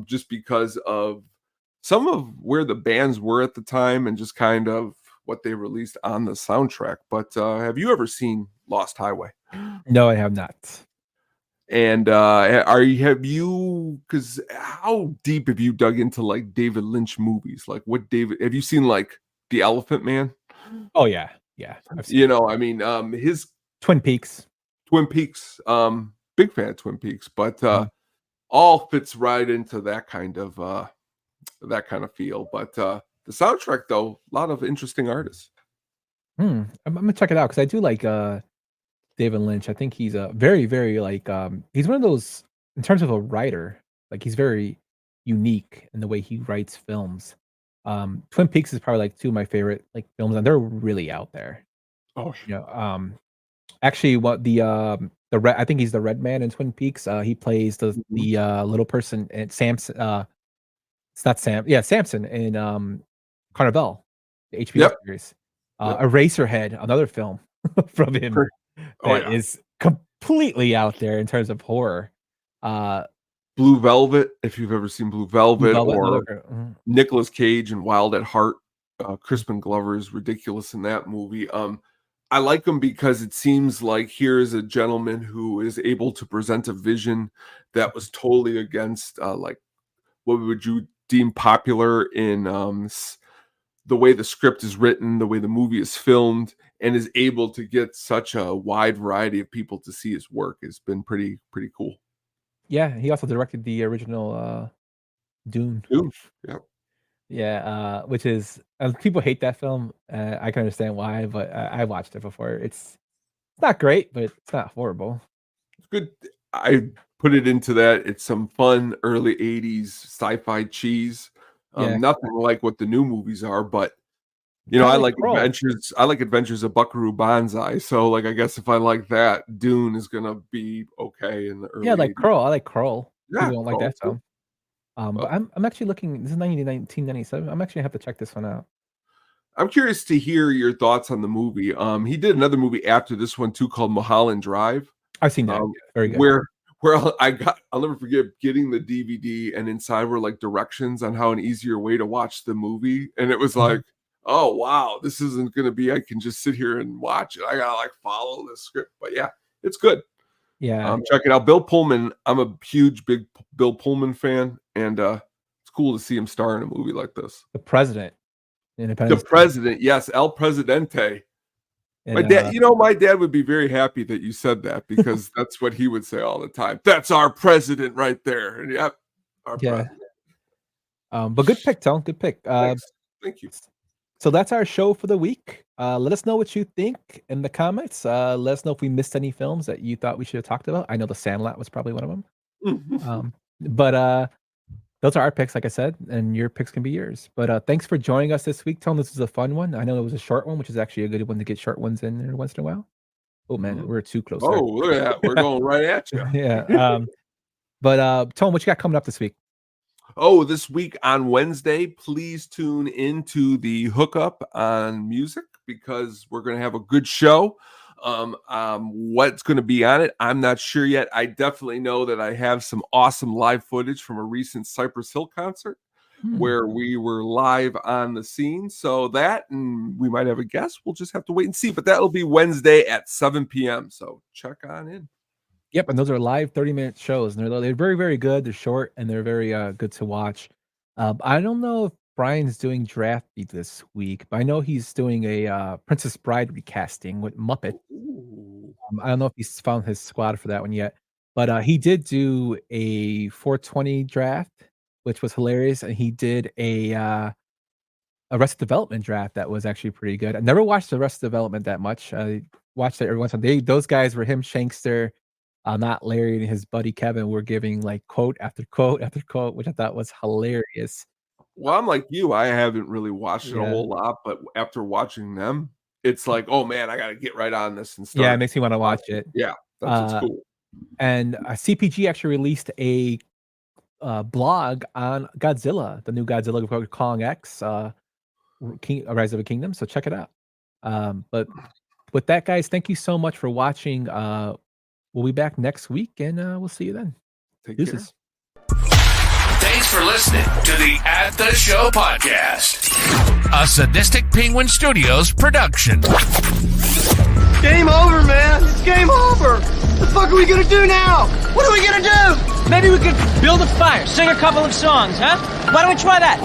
just because of some of where the bands were at the time and just kind of what they released on the soundtrack. But have you ever seen Lost Highway? No, I have not. And because how deep have you dug into like David Lynch movies? Like have you seen like The Elephant Man? Oh yeah. I've seen his Twin Peaks. Big fan of Twin Peaks, but all fits right into that kind of feel. But the soundtrack, though, a lot of interesting artists. I'm gonna check it out because I do like David Lynch. I think he's a very, very like he's one of those in terms of a writer. Like he's very unique in the way he writes films. Twin Peaks is probably like two of my favorite like films, and they're really out there. Oh, actually, what the red, I think he's the Red Man in Twin Peaks. He plays the little person and Samson. It's not Sam. Yeah, Samson in Carnival, the HBO series. Eraserhead, another film from him that is completely out there in terms of horror. Blue Velvet, if you've ever seen Blue Velvet, or Nicolas Cage and Wild at Heart. Crispin Glover is ridiculous in that movie. I like him because it seems like here is a gentleman who is able to present a vision that was totally against like what would you deem popular in the way the script is written, the way the movie is filmed, and is able to get such a wide variety of people to see his work has been pretty cool. Yeah, he also directed the original Dune. Yep. Yeah, which is people hate that film. I can understand why, but I watched it before. It's not great, but it's not horrible. It's good. I put it into that. It's some fun early 80s sci-fi cheese. Nothing like what the new movies are, but I like adventures. I like Adventures of Buckaroo Banzai. So like I guess if I like that, Dune is gonna be okay in the early 80s. Kroll. I like Kroll. Yeah, people don't like that film. But I'm actually looking. This is 1997. I'm actually gonna have to check this one out. I'm curious to hear your thoughts on the movie. He did another movie after this one too called Mulholland Drive. I've seen that. Very good. Where I'll never forget getting the DVD and inside were like directions on how an easier way to watch the movie, and it was like, oh wow, this isn't gonna be I can just sit here and watch it. I gotta like follow the script. But yeah, it's good. Yeah, check it out. Bill Pullman. I'm a big Bill Pullman fan, and it's cool to see him star in a movie like this. The President. The President, yes, El Presidente. My dad, my dad would be very happy that you said that because that's what he would say all the time. That's our president right there. And yep, our president. But good pick, Tone. Good pick. Thank you. So that's our show for the week. Let us know what you think in the comments. Let us know if we missed any films that you thought we should have talked about. I know The Sandlot was probably one of them. But those are our picks, like I said, and your picks can be yours. But thanks for joining us this week, Tone. This was a fun one. I know it was a short one, which is actually a good one to get short ones in every once in a while. Oh man, we're too close. Oh, look at that. We're going right at you. Yeah. But Tone, what you got coming up this week? Oh, this week on Wednesday, please tune into the Hookup on Music because we're going to have a good show. What's going to be on it, I'm not sure yet. I definitely know that I have some awesome live footage from a recent Cypress Hill concert where we were live on the scene. So that, and we might have a guest. We'll just have to wait and see. But that'll be Wednesday at 7 p.m. So check on in. Yep, and those are live 30-minute shows, and they're very, very good. They're short, and they're very good to watch. I don't know if Brian's doing Draft Beat this week, but I know he's doing a Princess Bride recasting with Muppet. I don't know if he's found his squad for that one yet, but he did do a 420 draft, which was hilarious, and he did a Arrested Development draft that was actually pretty good. I never watched Arrested Development that much. I watched it every once in a while. Those guys were him, Shankster, not Larry, and his buddy Kevin were giving like quote after quote after quote, which I thought was hilarious. Well, I'm like you. I haven't really watched it a whole lot, but after watching them, it's like, oh man, I got to get right on this and start. Yeah, it makes me want to watch it. Yeah, that's what's cool. And CPG actually released a blog on Godzilla, the new Godzilla Kong X, Rise of a Kingdom. So check it out. But with that, guys, thank you so much for watching. We'll be back next week, and we'll see you then. Take Deuces. Thanks for listening to the At the Show podcast, a Sadistic Penguin Studios production. Game over, man. It's game over. What the fuck are we gonna do now? What are we gonna do? Maybe we could build a fire, sing a couple of songs, huh? Why don't we try that?